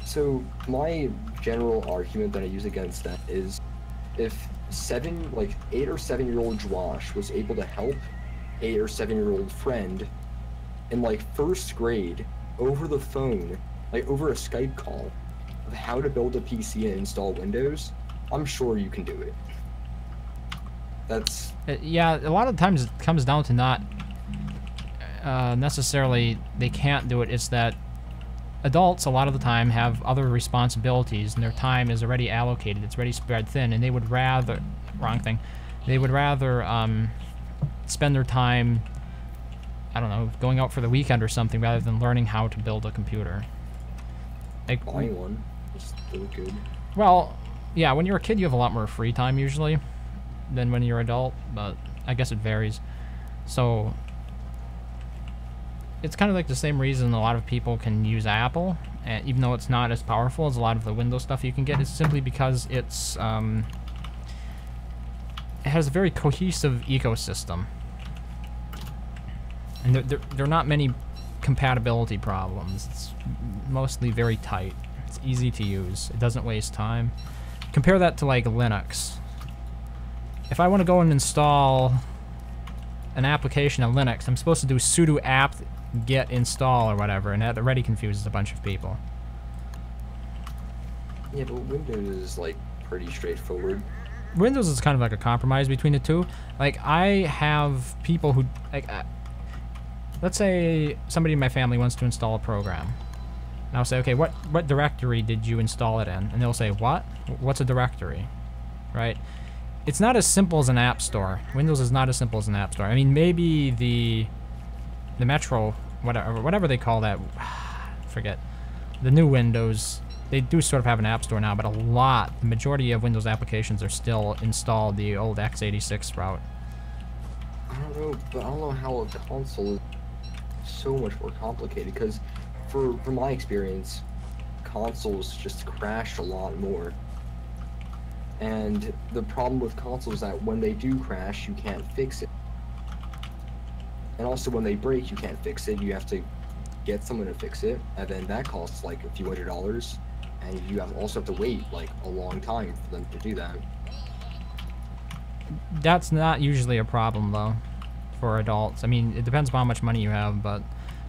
So my general argument that I use against that is if 8 or 7-year-old Josh was able to help 8 or 7-year-old friend in like 1st grade over the phone, like over a Skype call, of how to build a PC and install Windows, I'm sure you can do it. That's... Yeah, a lot of times it comes down to not necessarily they can't do it. It's that adults a lot of the time have other responsibilities and their time is already allocated. It's already spread thin, and they would rather... Wrong thing. They would rather spend their time, I don't know, going out for the weekend or something rather than learning how to build a computer. Like, buying one is still good. Well, yeah, when you're a kid you have a lot more free time usually than when you're an adult, but I guess it varies. So it's kind of like the same reason a lot of people can use Apple, and even though it's not as powerful as a lot of the Windows stuff you can get, it's simply because it's it has a very cohesive ecosystem, and there are not many compatibility problems. It's mostly very tight. It's easy to use. It doesn't waste time. Compare that to like Linux. If I want to go and install an application on Linux, I'm supposed to do sudo apt get install or whatever, and that already confuses a bunch of people. Yeah, but Windows is like pretty straightforward. Windows is kind of like a compromise between the two. Like, I have people who, like, let's say somebody in my family wants to install a program. And I'll say, okay, what directory did you install it in? And they'll say, what? What's a directory? Right? It's not as simple as an app store. Windows is not as simple as an app store. I mean, maybe the Metro, whatever they call that, forget. The new Windows, they do sort of have an app store now, but the majority of Windows applications are still installed the old x86 route. I don't know, but I don't know how a console is so much more complicated, because from my experience, consoles just crash a lot more. And the problem with consoles is that when they do crash, you can't fix it. And also when they break, you can't fix it. You have to get someone to fix it, and then that costs like a few $100s, and you also have to wait like a long time for them to do that. That's not usually a problem though for adults. I mean, it depends on how much money you have, but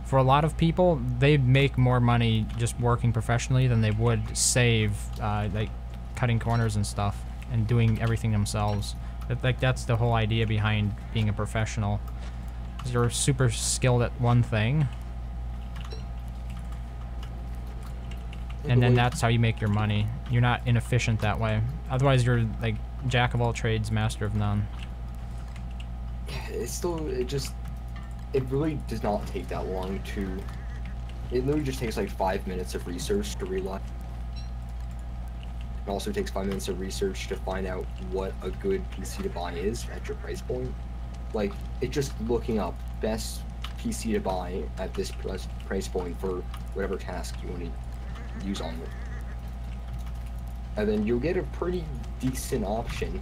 for a lot of people, they make more money just working professionally than they would save like cutting corners and stuff and doing everything themselves. Like, that's the whole idea behind being a professional. You're super skilled at one thing, and then that's how you make your money. You're not inefficient that way. Otherwise, you're like jack of all trades, master of none. It's still, it really does not take that long to, it literally just takes like 5 minutes of research to realize. It also takes 5 minutes of research to find out what a good PC to buy is at your price point. Like, it's just looking up best PC to buy at this price point for whatever task you want to use on it. And then you'll get a pretty decent option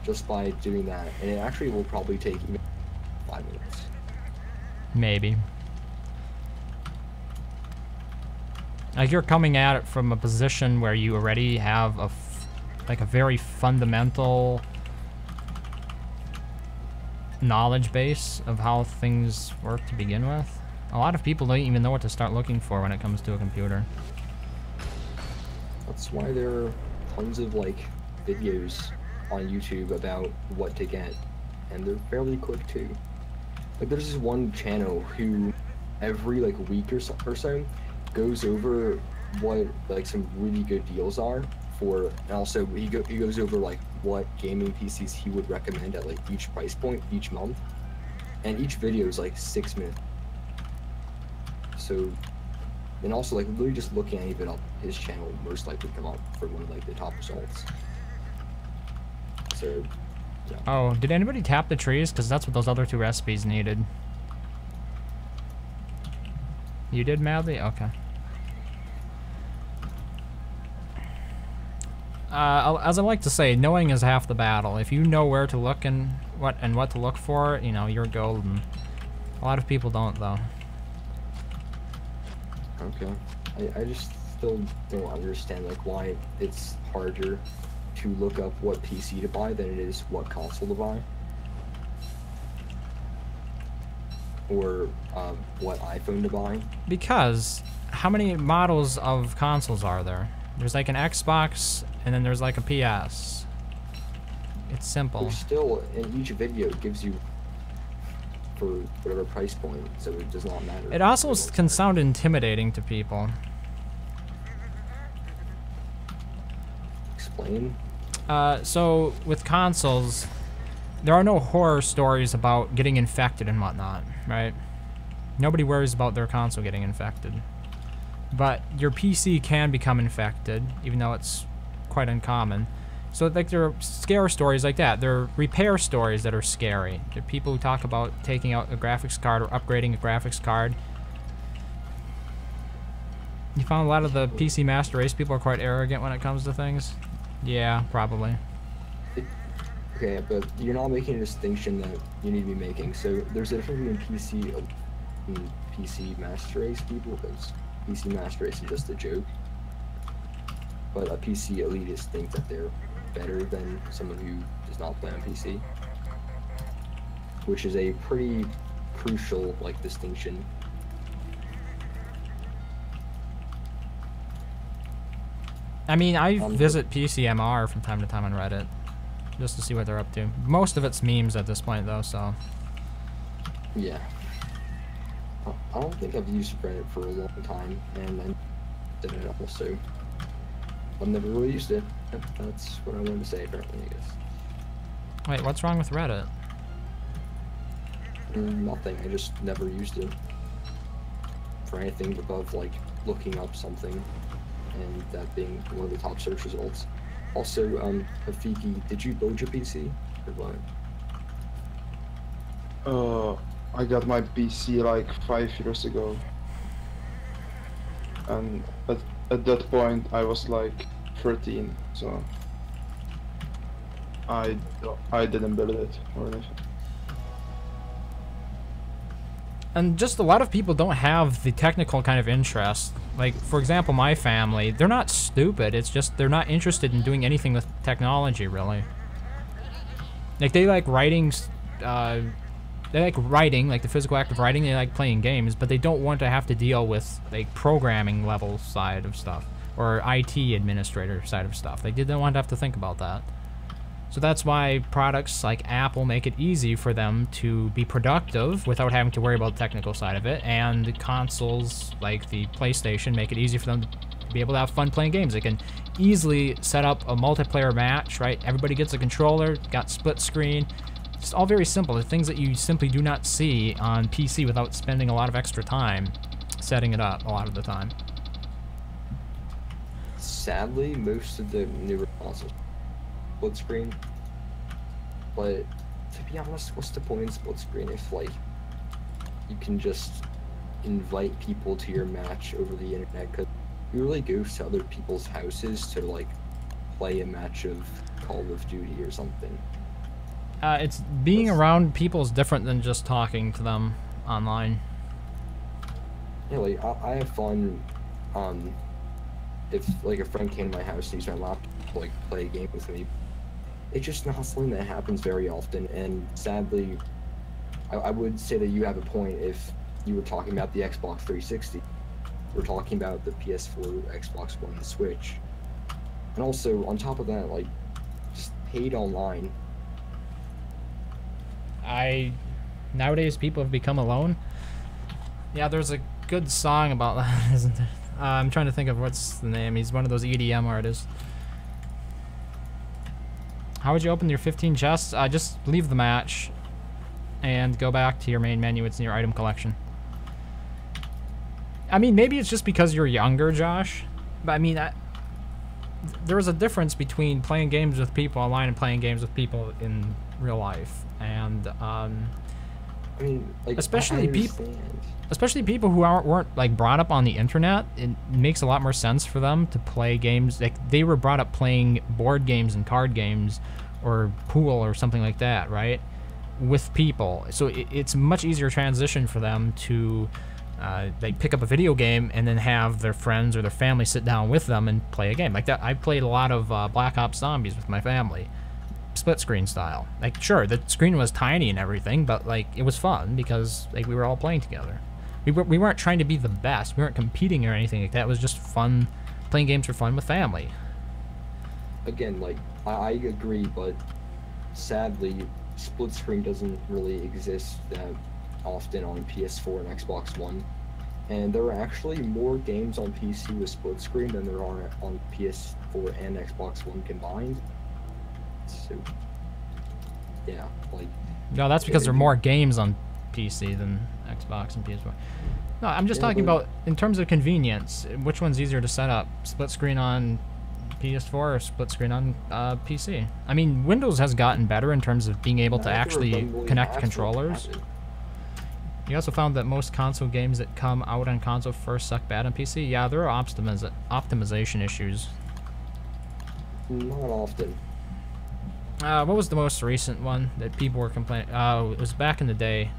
just by doing that. And it actually will probably take even 5 minutes. Maybe. Like, you're coming at it from a position where you already have a very fundamental knowledge base of how things work to begin with. A lot of people don't even know what to start looking for when it comes to a computer. That's why there are tons of like videos on YouTube about what to get, and they're fairly quick too. Like, there's this one channel who every like week or so goes over what like some really good deals are for, and also he goes over like what gaming PCs he would recommend at like each price point each month, and each video is like 6 minutes. So, and also like literally just looking at even up his channel will most likely come up for one of like the top results. So, yeah. Oh, did anybody tap the trees? Because that's what those other two recipes needed. You did, Madly? Okay. As I like to say, knowing is half the battle. If you know where to look and what to look for, you know, you're golden. A lot of people don't, though. Okay. I just still don't understand like why it's harder to look up what PC to buy than it is what console to buy. Or what iPhone to buy. Because how many models of consoles are there? There's like an Xbox, and then there's like a PS. It's simple. There's still, in each video, it gives you for whatever price point, so it does not matter. It also can sound intimidating to people. Explain? So with consoles, there are no horror stories about getting infected and whatnot, right? Nobody worries about their console getting infected. But your PC can become infected, even though it's quite uncommon. So like, there are scare stories like that. There are repair stories that are scary. There are people who talk about taking out a graphics card or upgrading a graphics card. You found a lot of the PC Master Race people are quite arrogant when it comes to things? Yeah, probably. Okay, but you're not making a distinction that you need to be making. So there's a difference between PC Master Race people, because PC Master Race is just a joke. But a PC elitist thinks that they're better than someone who does not play on PC, which is a pretty crucial like distinction. I mean, I visit PCMR from time to time on Reddit, just to see what they're up to. Most of it's memes at this point, though, so. Yeah. I don't think I've used Reddit for a long time, and I did it also. I've never really used it. That's what I wanted to say, apparently, I guess. Wait, what's wrong with Reddit? Nothing. I just never used it for anything above, like, looking up something, and that being one of the top search results. Also, Rafiki, did you build your PC, or what? I got my PC like 5 years ago, and at that point I was like 13, so I didn't build it or anything. And just a lot of people don't have the technical kind of interest. Like, for example, my family, they're not stupid, it's just they're not interested in doing anything with technology, really. Like, they like writing, like the physical act of writing, they like playing games, but they don't want to have to deal with, like, programming level side of stuff, or IT administrator side of stuff. They didn't want to have to think about that. So that's why products like Apple make it easy for them to be productive without having to worry about the technical side of it, and consoles like the PlayStation make it easy for them to be able to have fun playing games. They can easily set up a multiplayer match, right? Everybody gets a controller, got split screen. It's all very simple. The things that you simply do not see on PC without spending a lot of extra time setting it up a lot of the time. Sadly, most of the newer consoles split screen, but to be honest, what's the point in split screen if, like, you can just invite people to your match over the internet? Because you really go to other people's houses to, like, play a match of Call of Duty or something. It's being around people is different than just talking to them online. Yeah, like, I have fun, if, like, a friend came to my house and used my laptop to, like, play a game with me. It's just not something that happens very often, and sadly, I would say that you have a point if you were talking about the Xbox 360. We're talking about the PS4, Xbox One, and Switch. And also, on top of that, like, just paid online. Nowadays people have become alone. Yeah, there's a good song about that, isn't there? I'm trying to think of what's the name. He's one of those EDM artists. How would you open your 15 chests? Just leave the match and go back to your main menu. It's in your item collection. I mean, maybe it's just because you're younger, Josh. But I mean, there is a difference between playing games with people online and playing games with people in real life. And I mean, like, especially people who weren't like brought up on the internet, it makes a lot more sense for them to play games. Like, they were brought up playing board games and card games or pool or something like that, right? With people. So it's a much easier transition for them to like pick up a video game and then have their friends or their family sit down with them and play a game. Like that, I played a lot of Black Ops Zombies with my family. Split screen style. Like, sure, the screen was tiny and everything, but like it was fun because like we were all playing together. We weren't trying to be the best. We weren't competing or anything like that. It was just fun, playing games for fun with family. Again, like, I agree, but sadly, split screen doesn't really exist that often on PS4 and Xbox One. And there are actually more games on PC with split screen than there are on PS4 and Xbox One combined. So, yeah, like... No, that's because there are more games on PC than Xbox and PS4. No, I'm just talking about, in terms of convenience, which one's easier to set up? Split screen on PS4 or split screen on PC? I mean, Windows has gotten better in terms of being able to actually connect controllers. You also found that most console games that come out on console first suck bad on PC? Yeah, there are optimization issues. Not often. What was the most recent one that people were complaining? Oh, it was back in the day.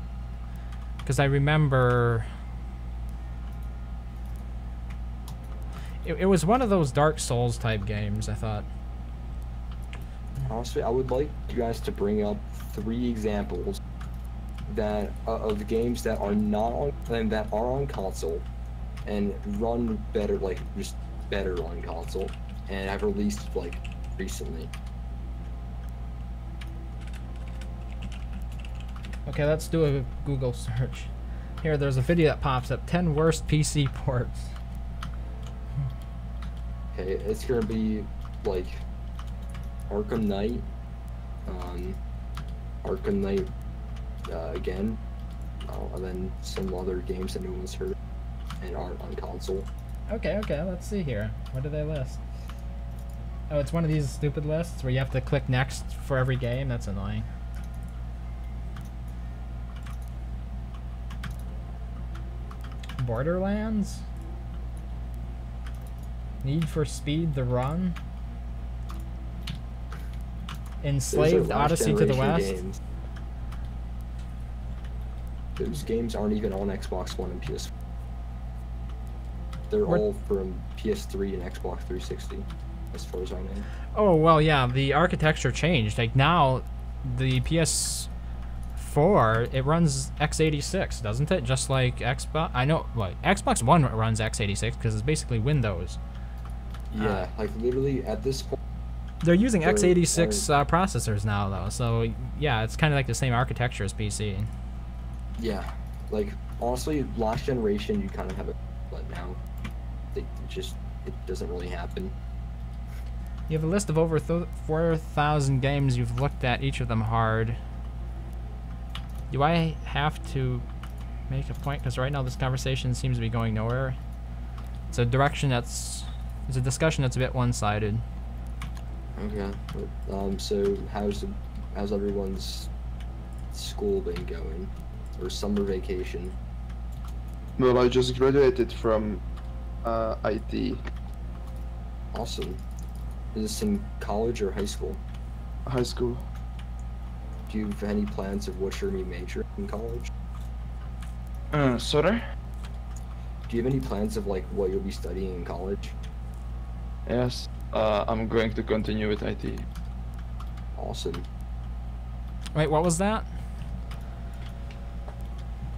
Because I remember... It was one of those Dark Souls type games, I thought. Honestly, I would like you guys to bring up 3 examples that of games that are not on and that are on console and run better, like just better on console, and have released like recently. Okay, let's do a Google search. Here, there's a video that pops up. 10 worst PC ports. Okay, it's gonna be like Arkham Knight, Arkham Knight again, and then some other games that no one's heard of and aren't on console. Okay, let's see here. What do they list? Oh, it's one of these stupid lists where you have to click next for every game? That's annoying. Borderlands? Need for Speed the Run? Enslaved Odyssey to the West? Games. Those games aren't even on Xbox One and PS4. They're all from PS3 and Xbox 360, as far as I know. Oh, well, yeah, the architecture changed. Like, now, the PS4, it runs x86, doesn't it? Just like Xbox. I know, like, Xbox One runs x86 because it's basically Windows. Yeah, like, literally, at this point... They're using x86 processors now, though, so, yeah, it's kind of like the same architecture as PC. Yeah, like, honestly, last generation, you kind of have it, but now, it doesn't really happen. You have a list of over 4,000 games you've looked at, each of them hard. Do I have to make a point? Because right now this conversation seems to be going nowhere. It's a discussion that's a bit one-sided. Okay, so how's everyone's school been going? Or summer vacation? Well, I just graduated from IT. Awesome. Is this in college or high school? High school. Do you have any plans of what you're going to major in college? Sorry? Do you have any plans of like what you'll be studying in college? Yes, I'm going to continue with IT. Awesome. Wait, what was that?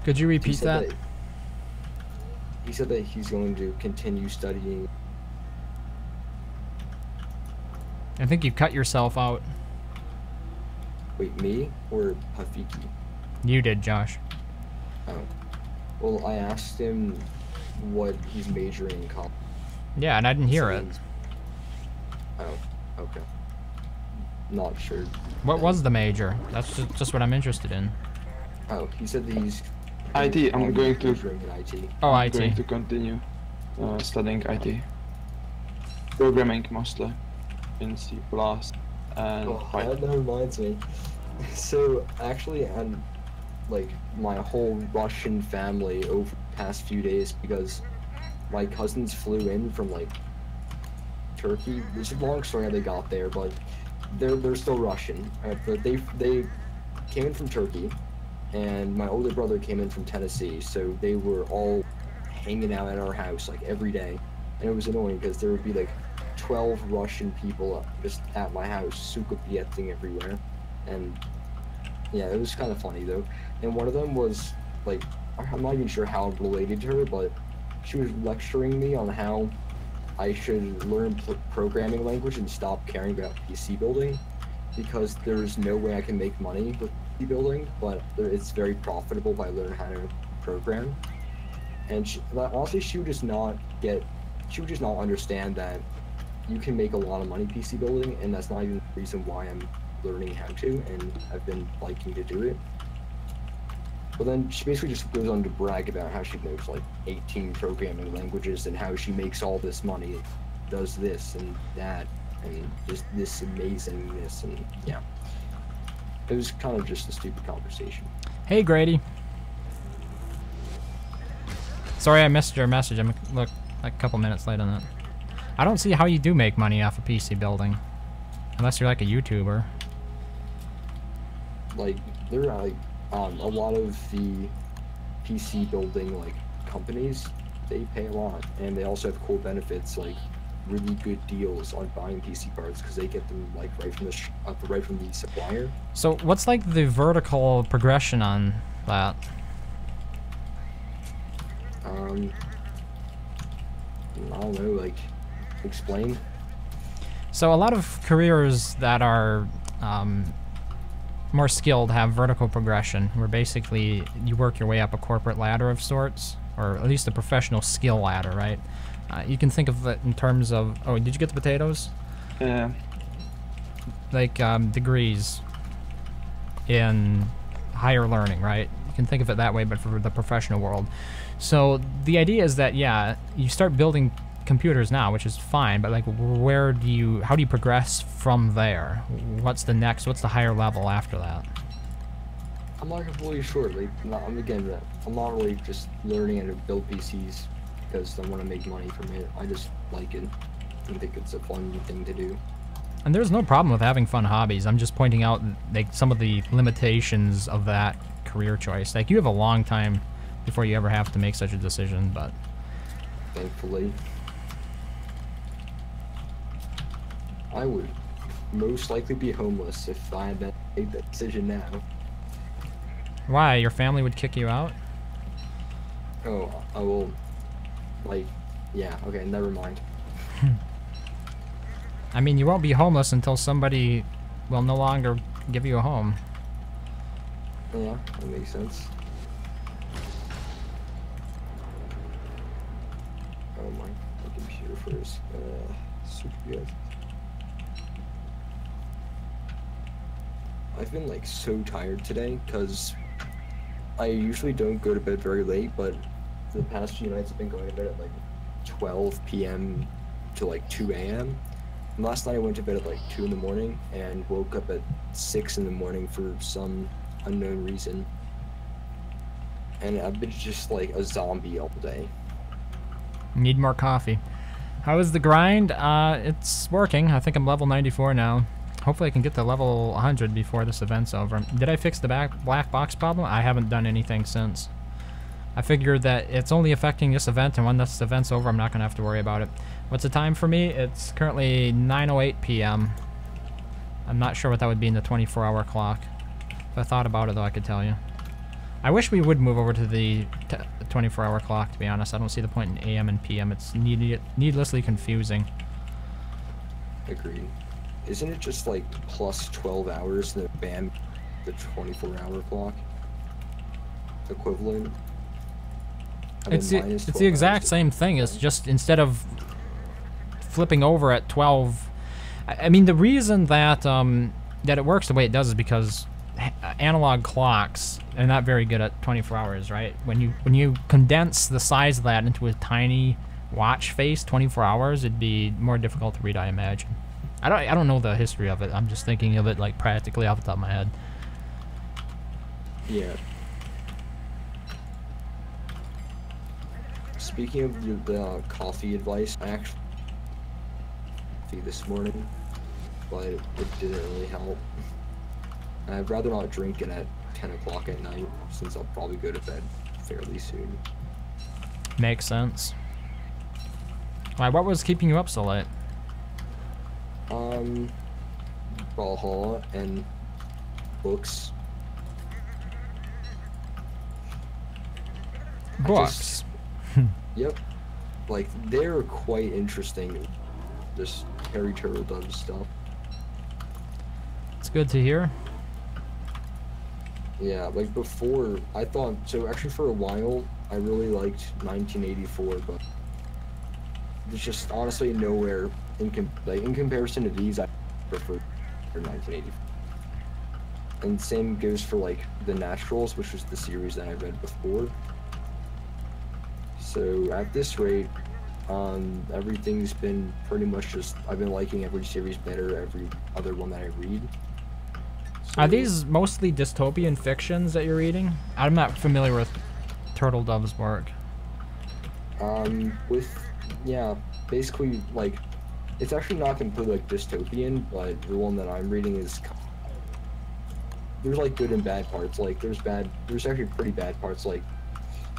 Could you repeat that? He said that he's going to continue studying. I think you cut yourself out. Wait, me or Hafiki? You did, Josh. Oh. Well, I asked him what he's majoring in college. Yeah, and I didn't hear it. Oh, okay. Not sure. What was the major? That's just what I'm interested in. Oh, he said that he's... IT, I'm going to... majoring in IT. Oh, I'm IT. going to continue studying IT. Programming mostly in C++ and Oh, Python. that reminds me. So, actually, I'm like my whole Russian family over the past few days because my cousins flew in from like Turkey. It's a long story how they got there, but they're still Russian. But they came in from Turkey, and my older brother came in from Tennessee. So they were all hanging out at our house like every day, and it was annoying because there would be like 12 Russian people just at my house, sukupietting everywhere, and yeah, it was kind of funny though. And one of them was like, I'm not even sure how I'm related to her, but she was lecturing me on how I should learn programming language and stop caring about PC building, because there's no way I can make money with PC building, but it's very profitable if I learn how to program. And honestly, she would just not understand that you can make a lot of money PC building, and that's not even the reason why I'm learning how to, and I've been liking to do it. But then she basically just goes on to brag about how she knows like 18 programming languages and how she makes all this money, does this and that, and just this amazingness, and yeah. It was kind of just a stupid conversation. Hey, Grady. Sorry I missed your message. I'm like a couple minutes late on that. I don't see how you do make money off of PC building, unless you're like a YouTuber. Like, there are like a lot of the PC building like companies, they pay a lot, and they also have cool benefits like really good deals on buying PC parts because they get them like right from the supplier. So what's like the vertical progression on that? I don't know, like, explain. So a lot of careers that are more skilled have vertical progression, where basically you work your way up a corporate ladder of sorts, or at least a professional skill ladder, right? You can think of it in terms of... Oh, did you get the potatoes? Yeah. Like degrees in higher learning, right? You can think of it that way, but for the professional world. So the idea is that, yeah, you start building computers now, which is fine, but like, how do you progress from there? What's the higher level after that? I'm not completely sure. Like, I'm not really just learning how to build PCs because I want to make money from it. I just like it and think it's a fun thing to do. And there's no problem with having fun hobbies. I'm just pointing out like some of the limitations of that career choice. Like, you have a long time before you ever have to make such a decision, but thankfully, I would most likely be homeless if I had made that decision now. why? Your family would kick you out? Oh, I will. Like, yeah. Okay, never mind. I mean, you won't be homeless until somebody will no longer give you a home. Yeah, that makes sense. Oh my computer first. Super good. I've been like so tired today because I usually don't go to bed very late, but the past few nights I've been going to bed at like 12 p.m. to like 2 a.m. And last night I went to bed at like 2 in the morning and woke up at 6 in the morning for some unknown reason. And I've been just like a zombie all day. Need more coffee. How is the grind? It's working. I think I'm level 94 now. Hopefully I can get to level 100 before this event's over. Did I fix the black box problem? I haven't done anything since. I figured that it's only affecting this event, and when this event's over, I'm not going to have to worry about it. What's the time for me? It's currently 9:08 p.m. I'm not sure what that would be in the 24-hour clock. If I thought about it, though, I could tell you. I wish we would move over to the 24-hour clock, to be honest. I don't see the point in AM and PM. It's needlessly confusing. Agreed. Isn't it just like plus 12 hours and then bam, the 24-hour clock equivalent? It's the exact same thing. It's just instead of flipping over at 12. I mean, the reason that that it works the way it does is because analog clocks are not very good at 24 hours, right? When you condense the size of that into a tiny watch face, 24 hours, it'd be more difficult to read, I imagine. I don't know the history of it. I'm just thinking of it like practically off the top of my head. Yeah. Speaking of the coffee advice, I actually this morning, but it didn't really help. I'd rather not drink it at 10 o'clock at night, since I'll probably go to bed fairly soon. Makes sense. Alright, what was keeping you up so late? Valhalla and books. Books? Yep. Like, they're quite interesting. Just Harry Turtledove stuff. It's good to hear. Yeah, like before, I thought, so actually for a while, I really liked 1984, but there's just honestly nowhere, in comparison to these, I prefer 1984. And same goes for like The Naturals, which was the series that I read before. So at this rate, everything's been pretty much just, I've been liking every series better, every other one that I read. So, are these mostly dystopian fictions that you're reading? I'm not familiar with Turtledove's work. Yeah, basically, like, it's actually not completely like dystopian, but the one that I'm reading is, there's like good and bad parts. Like, there's actually pretty bad parts. Like,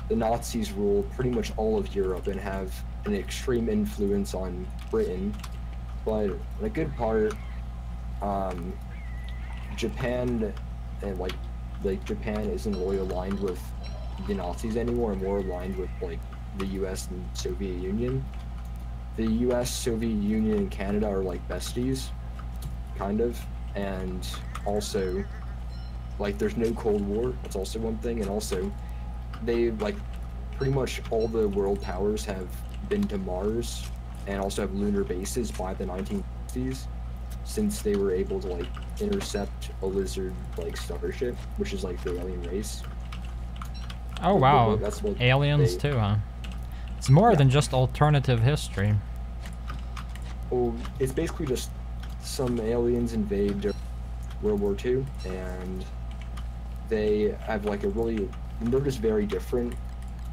the Nazis rule pretty much all of Europe and have an extreme influence on Britain, but the good part, Japan, and like Japan isn't really aligned with the Nazis anymore, and more aligned with like the U.S. and Soviet Union. The U.S., Soviet Union, and Canada are like besties, kind of, and also like there's no Cold War. That's also one thing, and also they like pretty much all the world powers have been to Mars and also have lunar bases by the 1960s, since they were able to like intercept a lizard like starship, which is like the alien race. Oh wow, That's what aliens too, huh? It's more than just alternative history. Well, it's basically just some aliens invade during World War II, and they have like a really, they're just very different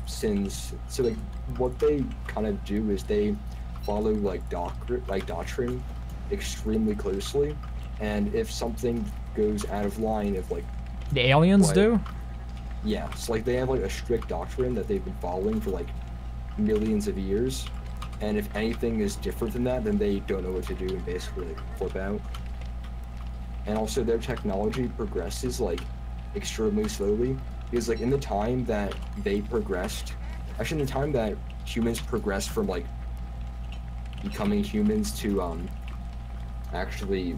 since, so like what they kind of do is they follow like doctrine extremely closely, and if something goes out of line, if like The aliens do? yeah, so like they have like a strict doctrine that they've been following for like millions of years, and if anything is different than that, then they don't know what to do and basically like flip out. And also their technology progresses like extremely slowly, because like in the time that they progressed, actually in the time that humans progressed from like becoming humans to actually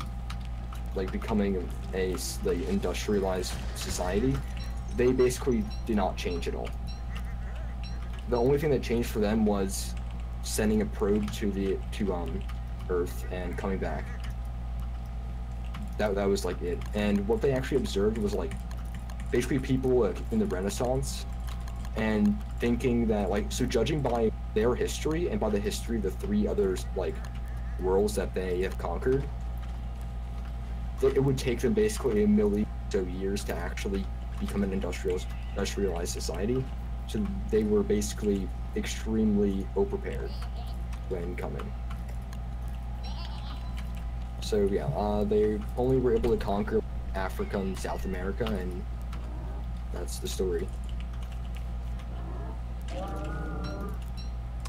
like becoming a like industrialized society, they basically did not change at all. The only thing that changed for them was sending a probe to Earth and coming back. That was like it. And what they actually observed was like basically people in the Renaissance, and thinking that like, so judging by their history and by the history of the three others like worlds that they have conquered, it would take them basically a million or so years to actually become an industrialized society. So they were basically extremely ill-prepared when coming. So yeah, they only were able to conquer Africa and South America, and that's the story.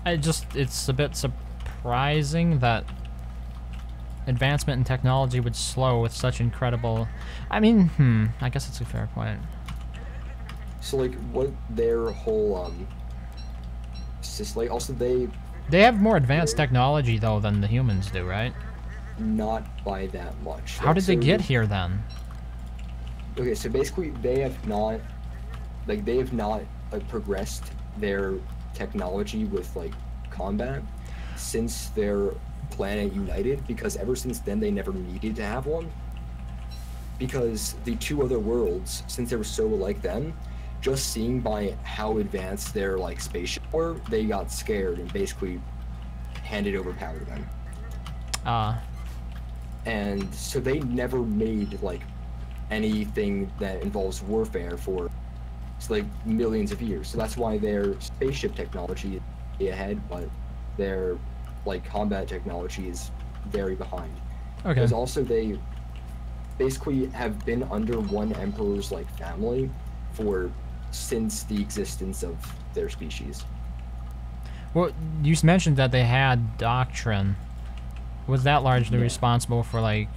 It's a bit surprising that advancement in technology would slow with such incredible... I mean, I guess it's a fair point. So like what their whole like also they have more advanced technology though than the humans do, right? Not by that much. How did they get here then? Okay, so basically they have not progressed their technology with like combat since their planet united, because ever since then they never needed to have one, because the two other worlds, since they were so like them, just seeing by how advanced their like spaceships were, they got scared and basically handed over power to them. And so they never made like anything that involves warfare for like millions of years. So that's why their spaceship technology is ahead, but their like combat technology is very behind. Okay. Because also they basically have been under one emperor's like family since the existence of their species. Well, you mentioned that they had doctrine. Was that largely responsible for like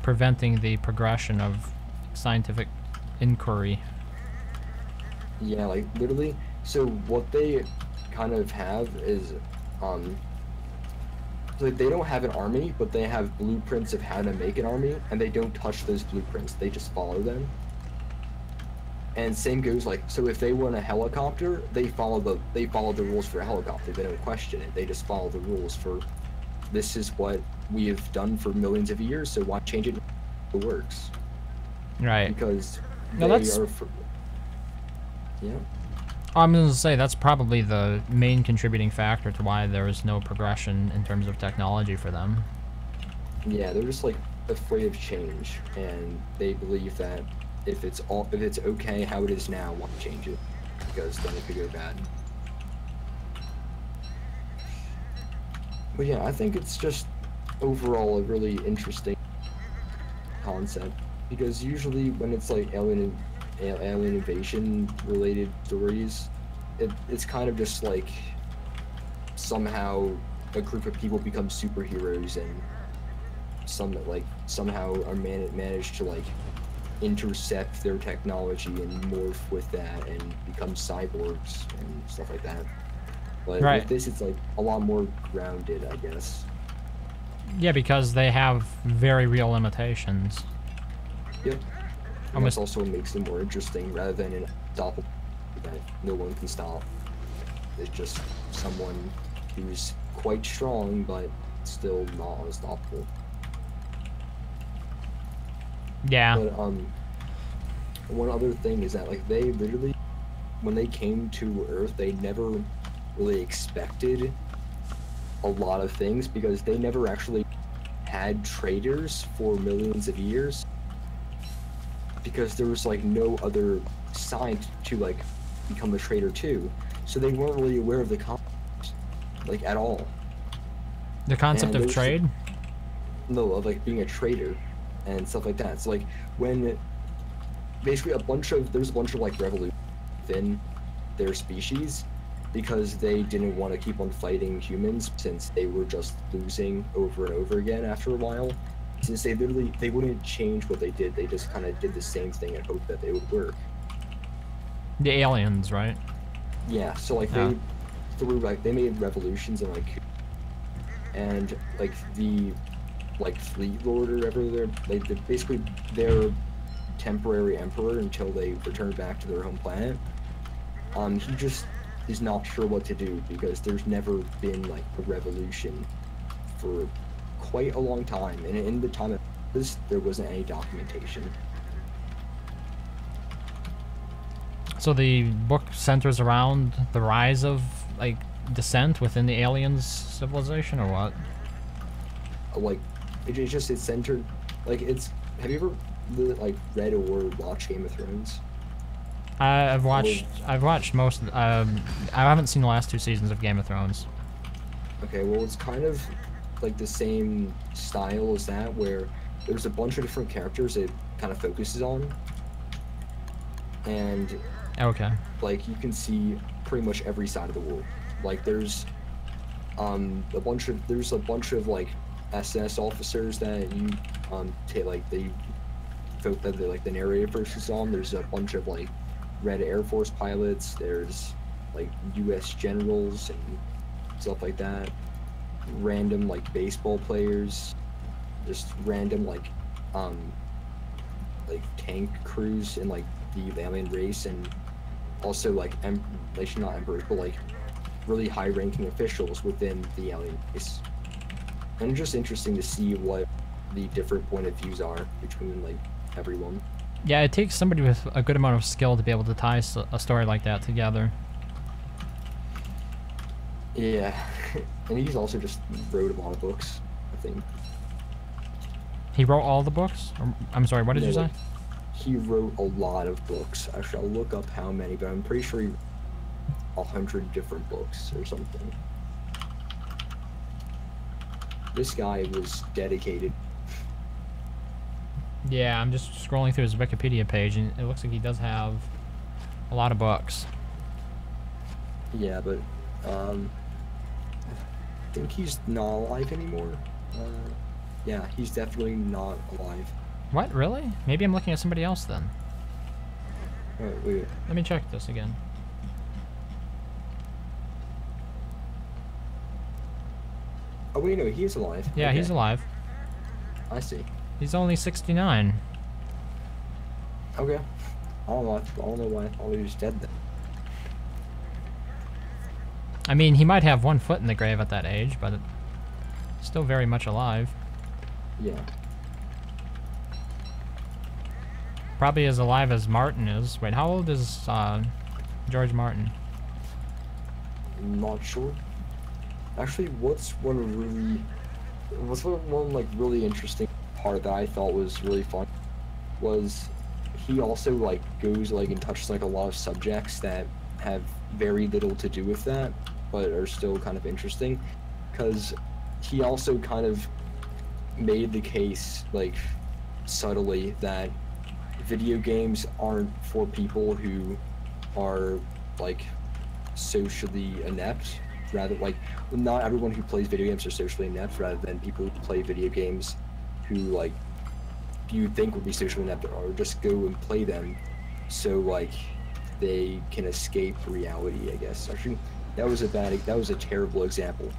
preventing the progression of scientific inquiry? Yeah, like literally. So what they kind of have is like they don't have an army, but they have blueprints of how to make an army, and they don't touch those blueprints. They just follow them. And same goes like, so if they want a helicopter, they follow the rules for a helicopter. They don't question it. They just follow the rules for, this is what we have done for millions of years, so why change it? It works. Right. Because yeah. I'm going to say that's probably the main contributing factor to why there is no progression in terms of technology for them. Yeah, they're just like afraid of change, and they believe that if it's okay how it is now, why change it? Because then it could go bad. But yeah, I think it's just overall a really interesting concept, because usually when it's like alien invasion related stories, it's kind of just like somehow a group of people become superheroes and somehow are manage to like intercept their technology and morph with that and become cyborgs and stuff like that. But with this, it's like a lot more grounded, I guess. Yeah, because they have very real limitations. Yep. And Almost. that's also what makes them more interesting rather than an unstoppable that no one can stop. It's just someone who's quite strong but still not unstoppable. Yeah. But one other thing is that like they literally, when they came to Earth, they never really expected a lot of things because they never actually had traders for millions of years because there was like no other sign to like become a trader too, so they weren't really aware of the concept like at all. The concept And of there's- trade? No, of like being a trader and stuff like that. So like when basically there's a bunch of like revolutions within their species because they didn't want to keep on fighting humans since they were just losing over and over again after a while. Since they wouldn't change what they did, they just kind of did the same thing and hoped that they would work. The aliens, right? Yeah, so like Yeah. they made revolutions and like the fleet lord or whatever they're basically their temporary emperor until they return back to their home planet. He just is not sure what to do because there's never been like a revolution for quite a long time, and in the time of this there wasn't any documentation. So the book centers around the rise of like dissent within the aliens civilization, or what? Like it's centered like it's have you ever like read or watched Game of Thrones? I've watched most. I haven't seen the last 2 seasons of Game of Thrones. Okay, well it's kind of like the same style as that, where there's a bunch of different characters it kind of focuses on, and Okay. like you can see pretty much every side of the world. Like there's a bunch of like SS officers that you take like the narrator focuses on. There's a bunch of like Red Air Force pilots. There's like U.S. generals and stuff like that. Random like baseball players, just random like tank crews in like the alien race, and also like not emperors, but like really high-ranking officials within the alien race. And it's just interesting to see what the different point of views are between like everyone. Yeah, it takes somebody with a good amount of skill to be able to tie a story like that together. Yeah, and he's also just wrote a lot of books, I think. He wrote all the books? Or, I'm sorry, what did you say? Like, he wrote a lot of books. Actually, I'll look up how many, but I'm pretty sure he wrote 100 different books or something. This guy was dedicated. Yeah, I'm just scrolling through his Wikipedia page, and it looks like he does have a lot of books. Yeah, but I think he's not alive anymore. Yeah, he's definitely not alive. What, really? Maybe I'm looking at somebody else then. Alright, wait. Let me check this again. Oh wait, no, he is alive. Yeah, Okay, he's alive. I see. He's only 69. Okay. I don't know why I thought he was dead then. I mean, he might have 1 foot in the grave at that age, but still very much alive. Yeah. Probably as alive as Martin is. Wait, how old is George Martin? I'm not sure. Actually, what's one like really interesting part that I thought was really fun was he also like goes like and touches like a lot of subjects that have very little to do with that, but are still kind of interesting, because he also kind of made the case like subtly that video games aren't for people who are like socially inept. Rather, like, not everyone who plays video games are socially inept, rather than people who play video games who, like, you think would be socially inept, or just go and play them so, like, they can escape reality, I guess. Actually, that was a terrible example.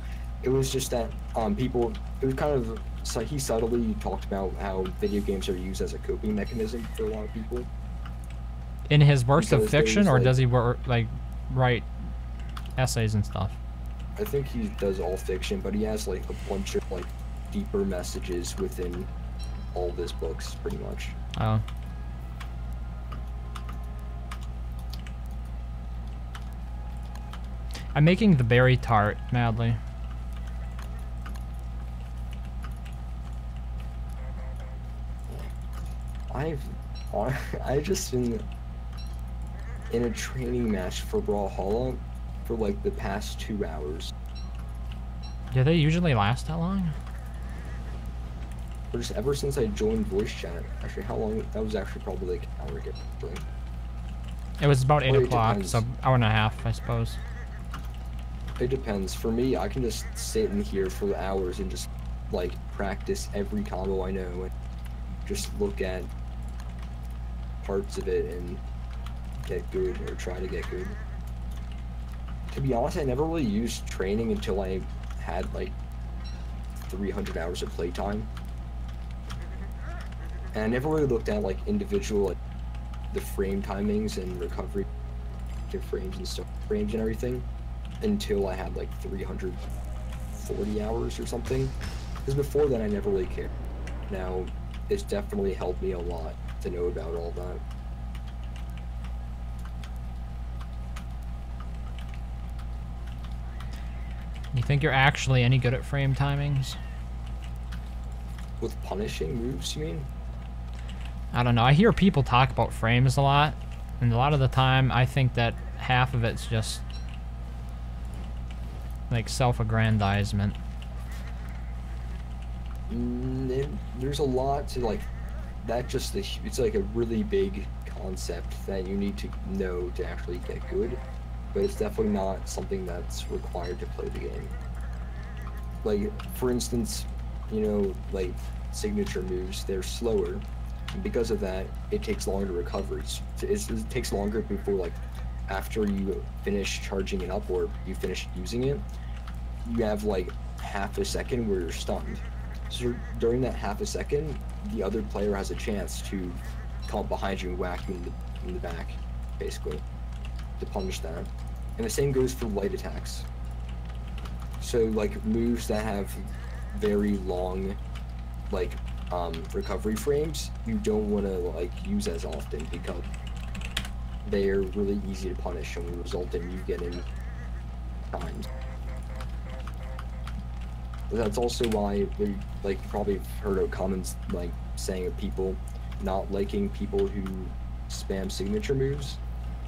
It was just that people. It was kind of so he subtly talked about how video games are used as a coping mechanism for a lot of people. In his works of Because fiction, there's, or like- does he like write essays and stuff? I think he does all fiction, but he has like a bunch of like deeper messages within all of his books, pretty much. Oh. I'm making the berry tart madly. I've just been in a training match for Brawlhalla for like the past 2 hours. Do they usually last that long? Or just ever since I joined voice chat. Actually, how long? That was actually probably like an hour ago. Actually. It was about 8 Well, it o'clock, depends. so hour and a half, I suppose. It depends. For me, I can just sit in here for hours and just like practice every combo I know and just look at parts of it and get good or try to get good. To be honest, I never really used training until I had like 300 hours of playtime. And I never really looked at like individual like the frame timings and recovery frames and stuff, frames and everything until I had like 340 hours or something. Because before then I never really cared. Now it's definitely helped me a lot to know about all that. You think you're actually any good at frame timings? With punishing moves, you mean? I don't know. I hear people talk about frames a lot, and a lot of the time I think that half of it's just like self-aggrandizement. There's a lot to like that. Just it's like a really big concept that you need to know to actually get good, but it's definitely not something that's required to play the game. Like for instance, you know, like signature moves, they're slower, and because of that, it takes longer to recover. It takes longer before like after you finish charging it up or you finish using it, you have like half a second where you're stunned. So during that half a second, the other player has a chance to come up behind you and whack you in the back, basically, to punish that. And the same goes for light attacks. So like moves that have very long, like recovery frames, you don't want to like use as often because they are really easy to punish and will result in you getting timed. That's also why we like probably heard of comments like saying of people not liking people who spam signature moves.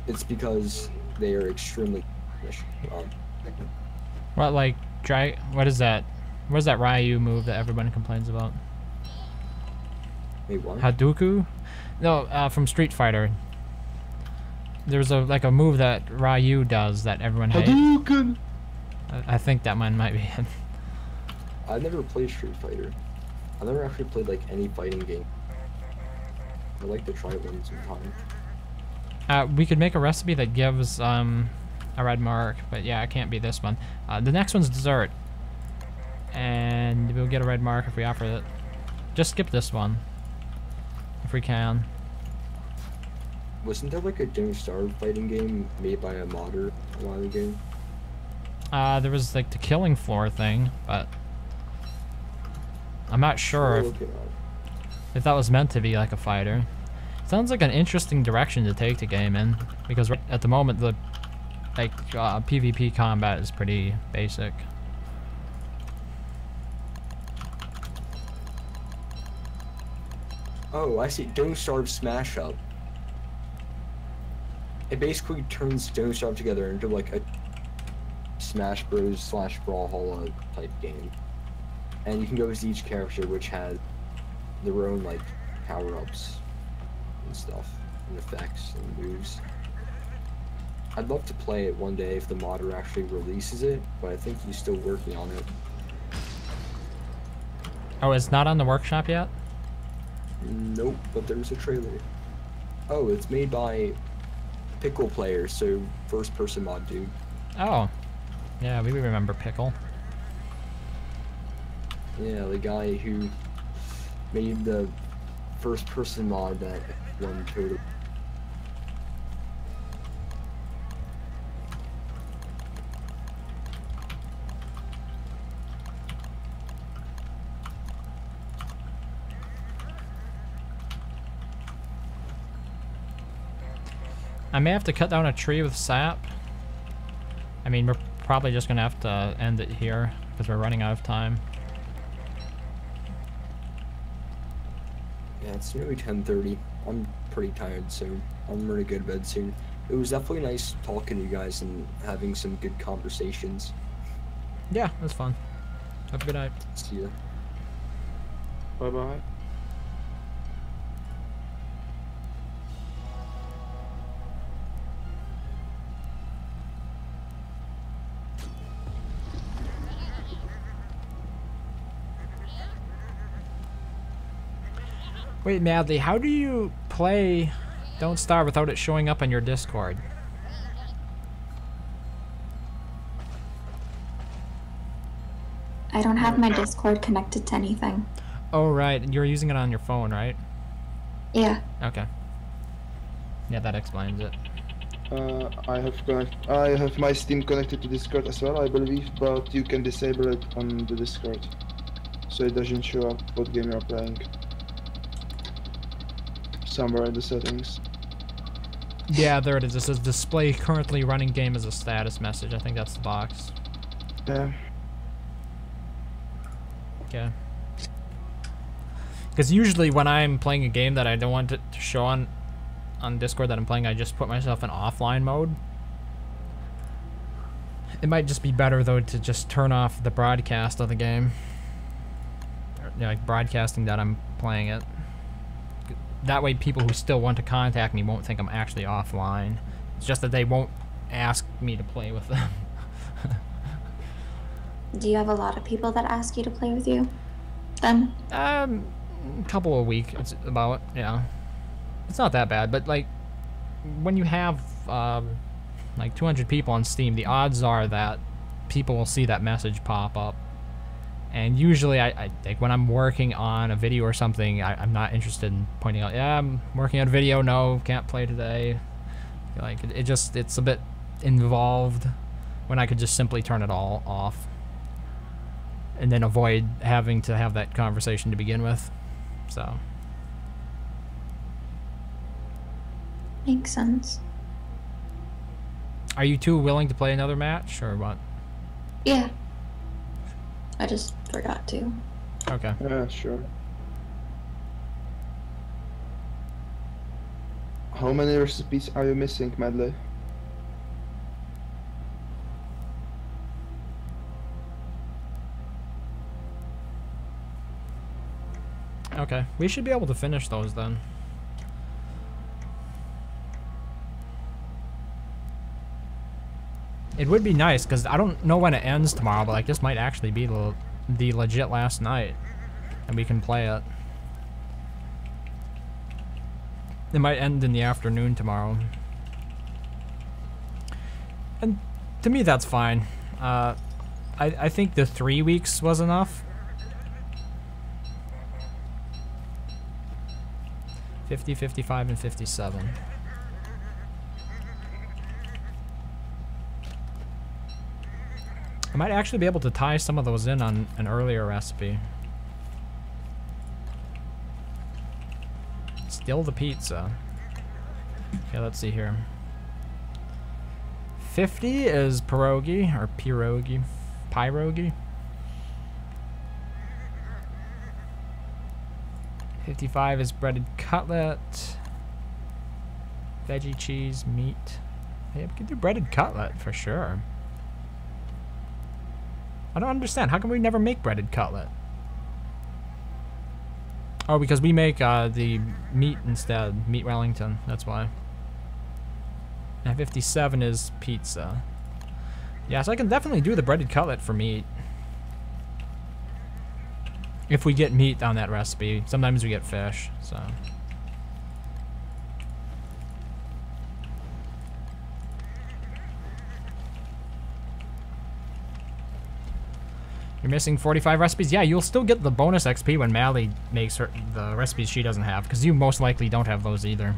It's because they are extremely What, like, what is that? What is that Ryu move that everyone complains about? Wait, what? Hadouken? No, from Street Fighter. There's a move that Ryu does that everyone hates. Hadouken! I think that one might be it. I've never played Street Fighter. I've never actually played like any fighting game. I'd like to try one sometime. We could make a recipe that gives a red mark, but yeah, it can't be this one. The next one's dessert, and we'll get a red mark if we offer it. Just skip this one, if we can. Wasn't there like a Don't Starve fighting game made by a modder a while ago? There was like the killing floor thing, but I'm not sure I'll look it up. if that was meant to be like a fighter. Sounds like an interesting direction to take the game in, because at the moment the PvP combat is pretty basic. Oh, I see. Don't Starve Smash Up. It basically turns Don't Starve together into like a Smash Bros / Brawlhalla type game. And you can go as each character, which has their own like power-ups and stuff, and effects and moves. I'd love to play it one day if the modder actually releases it, but I think he's still working on it. Oh, it's not on the workshop yet? Nope, but there's a trailer. Oh, it's made by Pickle Player, so first-person mod dude. Oh. Yeah, we remember Pickle. Yeah, the guy who made the first person mod that won total. I may have to cut down a tree with sap. I mean, we're probably just gonna have to end it here because we're running out of time. Yeah, it's nearly 10:30. I'm pretty tired, so I'm ready to go to bed soon. It was definitely nice talking to you guys and having some good conversations. Yeah, it was fun. Have a good night. See ya. Bye bye. Wait, Madly, how do you play Don't Starve without it showing up on your Discord? I don't have my Discord connected to anything. Oh, right. You're using it on your phone, right? Yeah. Okay. Yeah, that explains it. I have my Steam connected to Discord as well, I believe, but you can disable it on the Discord, so it doesn't show up what game you're playing. Somewhere in the settings. Yeah, there it is. It says display currently running game as a status message. I think that's the box. Yeah. Okay. Because usually when I'm playing a game that I don't want it to show on Discord that I'm playing, I just put myself in offline mode. It might just be better though to just turn off the broadcast of the game. Or, you know, like broadcasting that I'm playing it. That way people who still want to contact me won't think I'm actually offline. It's just that they won't ask me to play with them. Do you have a lot of people that ask you to play with you? Then? A couple a week. It's about, yeah. It's not that bad, but like when you have like 200 people on Steam, the odds are that people will see that message pop up. And usually I like when I'm working on a video or something, I'm not interested in pointing out, yeah, I'm working on a video, no, can't play today. Like it's a bit involved when I could just simply turn it all off. And then avoid having to have that conversation to begin with. So. Makes sense. Are you two willing to play another match or what? Yeah. I just forgot to. Okay. Yeah, sure. How many recipes are you missing, Medley? Okay. We should be able to finish those then. It would be nice, because I don't know when it ends tomorrow, but like this might actually be the legit last night. And we can play it. It might end in the afternoon tomorrow. And to me, that's fine. I think the 3 weeks was enough. 50, 55, and 57. I might actually be able to tie some of those in on an earlier recipe. Still the pizza. Okay, let's see here. 50 is pierogi, or pierogi. Pierogi. 55 is breaded cutlet. Veggie cheese, meat. Yeah, we can do breaded cutlet for sure. I don't understand. How come we never make breaded cutlet? Oh, because we make the meat instead. Meat Wellington. That's why. And 57 is pizza. Yeah, so I can definitely do the breaded cutlet for meat. If we get meat on that recipe. Sometimes we get fish, so. missing 45 recipes. Yeah, you'll still get the bonus XP when Mally makes the recipes she doesn't have, because you most likely don't have those either.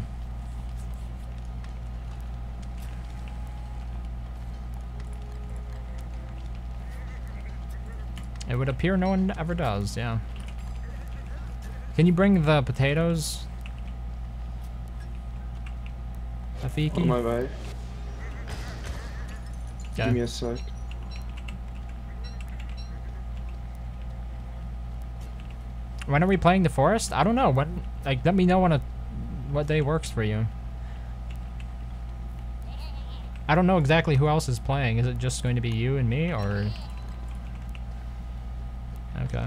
It would appear no one ever does, yeah. Can you bring the potatoes? Afiki? On my way. Okay. Give me a sec. When are we playing the forest? I don't know. When, like, let me know what day works for you. I don't know exactly who else is playing. Is it just going to be you and me, or? Okay.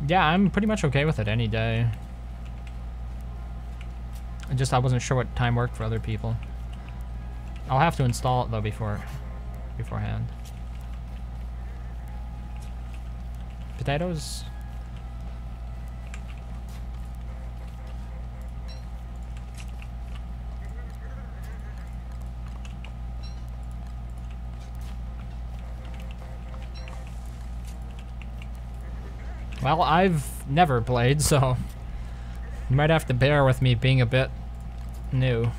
Yeah, I'm pretty much okay with it any day. I wasn't sure what time worked for other people. I'll have to install it though beforehand. Potatoes? Well, I've never played, so you might have to bear with me being a bit new.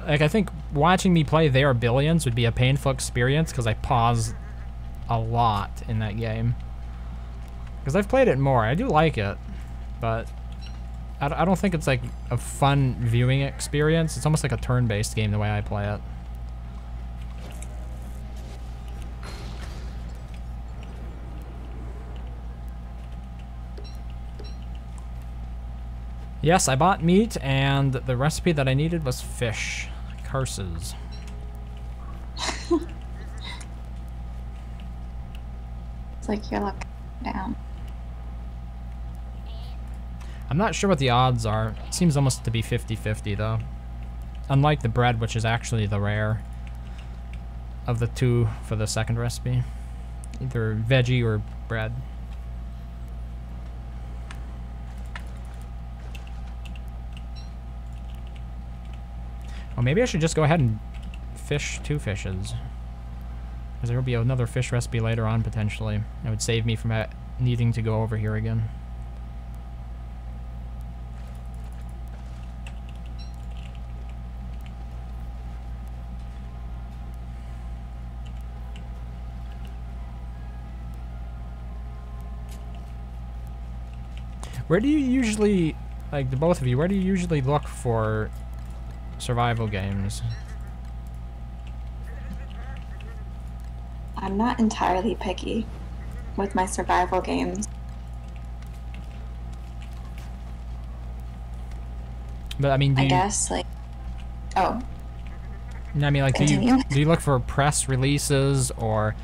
Like, I think watching me play There Are Billions would be a painful experience because I pause a lot in that game. Because I've played it more. I do like it, but I don't think it's like a fun viewing experience. It's almost like a turn-based game the way I play it. Yes, I bought meat, and the recipe that I needed was fish. Curses. It's like you're looking down. I'm not sure what the odds are. It seems almost to be 50-50, though. Unlike the bread, which is actually the rare of the two for the second recipe. Either veggie or bread. Well, maybe I should just go ahead and fish 2 fishes. Because there will be another fish recipe later on, potentially. It would save me from needing to go over here again. Where do you usually, like the both of you, where do you usually look for survival games? I'm not entirely picky with my survival games. But I mean, do I you, guess, like, oh, I mean, like, do continue. you look for press releases, or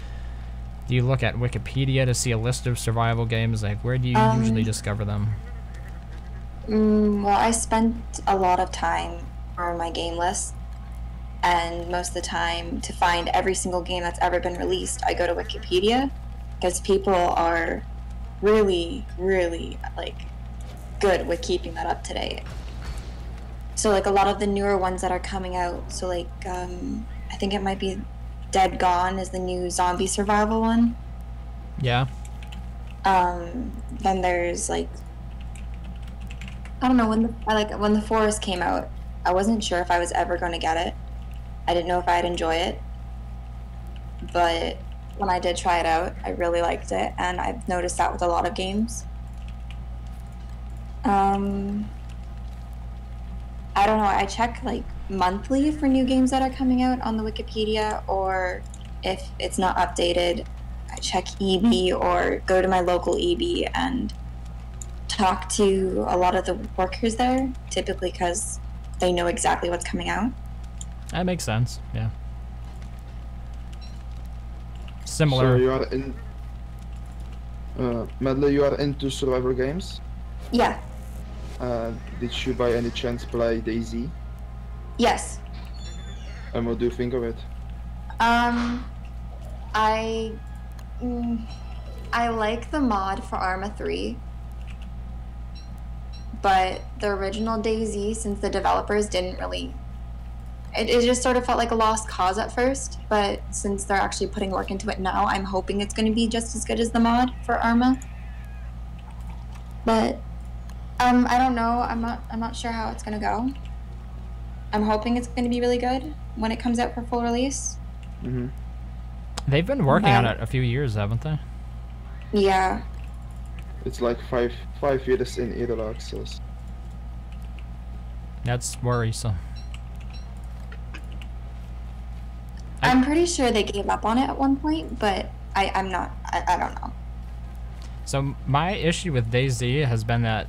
do you look at Wikipedia to see a list of survival games? Like, where do you usually discover them? well, I spent a lot of time on my game list, and most of the time to find every single game that's ever been released, I go to Wikipedia, because people are really, really, like, good with keeping that up to date. So, like, a lot of the newer ones that are coming out, so, like, I think it might be Dead Gone is the new zombie survival one. Yeah. Then there's, like, I don't know, when the Forest came out, I wasn't sure if I was ever going to get it. I didn't know if I'd enjoy it. But when I did try it out, I really liked it, and I've noticed that with a lot of games. I don't know, I check like monthly for new games that are coming out on the Wikipedia, or if it's not updated, I check EB or go to my local EB and talk to a lot of the workers there, typically because they know exactly what's coming out. That makes sense, yeah. Similar. So you are in... Medley, you are into survival games? Yeah. Did you by any chance play DayZ? Yes. And what do you think of it? I like the mod for Arma 3, but the original DayZ, since the developers didn't really, it just sort of felt like a lost cause at first, but since they're actually putting work into it now, I'm hoping it's going to be just as good as the mod for Arma. But I don't know. I'm not sure how it's going to go. I'm hoping it's going to be really good when it comes out for full release. Mm-hmm. They've been working on it a few years, haven't they? Yeah. It's like five years in early access. That's worrisome. I'm pretty sure they gave up on it at one point, but I'm not. I don't know. So my issue with DayZ has been that,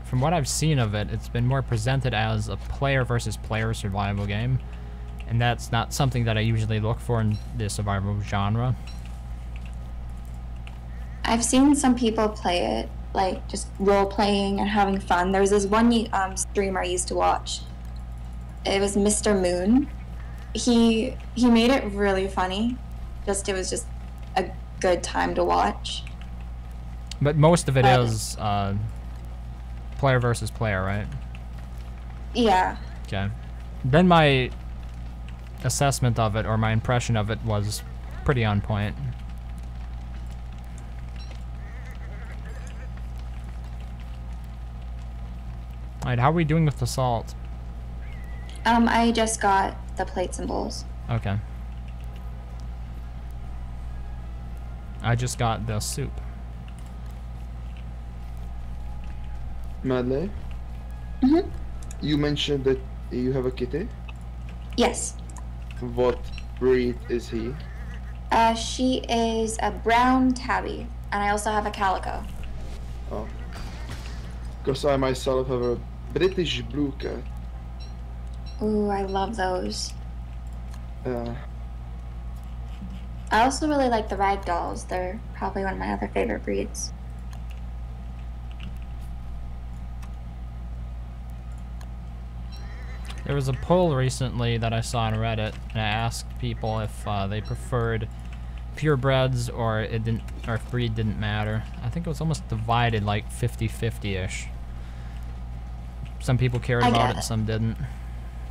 from what I've seen of it, it's been more presented as a player versus player survival game, and that's not something that I usually look for in the survival genre. I've seen some people play it, like just role playing and having fun. There was this one streamer I used to watch. It was Mr. Moon. He made it really funny. It was just a good time to watch. But most of it is player versus player, right? Yeah. Okay. Then my assessment of it, or my impression of it, was pretty on point. Alright, how are we doing with the salt? I just got the plates and bowls. Okay. I just got the soup. Madley, you mentioned that you have a kitty. Yes. What breed is he? She is a brown tabby, and I also have a calico. Oh. Because I myself have a British blue cat. Ooh, I love those. Uh, I also really like the ragdolls. They're probably one of my other favorite breeds. There was a poll recently that I saw on Reddit, and I asked people if they preferred purebreds or if breed didn't matter. I think it was almost divided, like 50-50-ish. Some people cared about it, some didn't.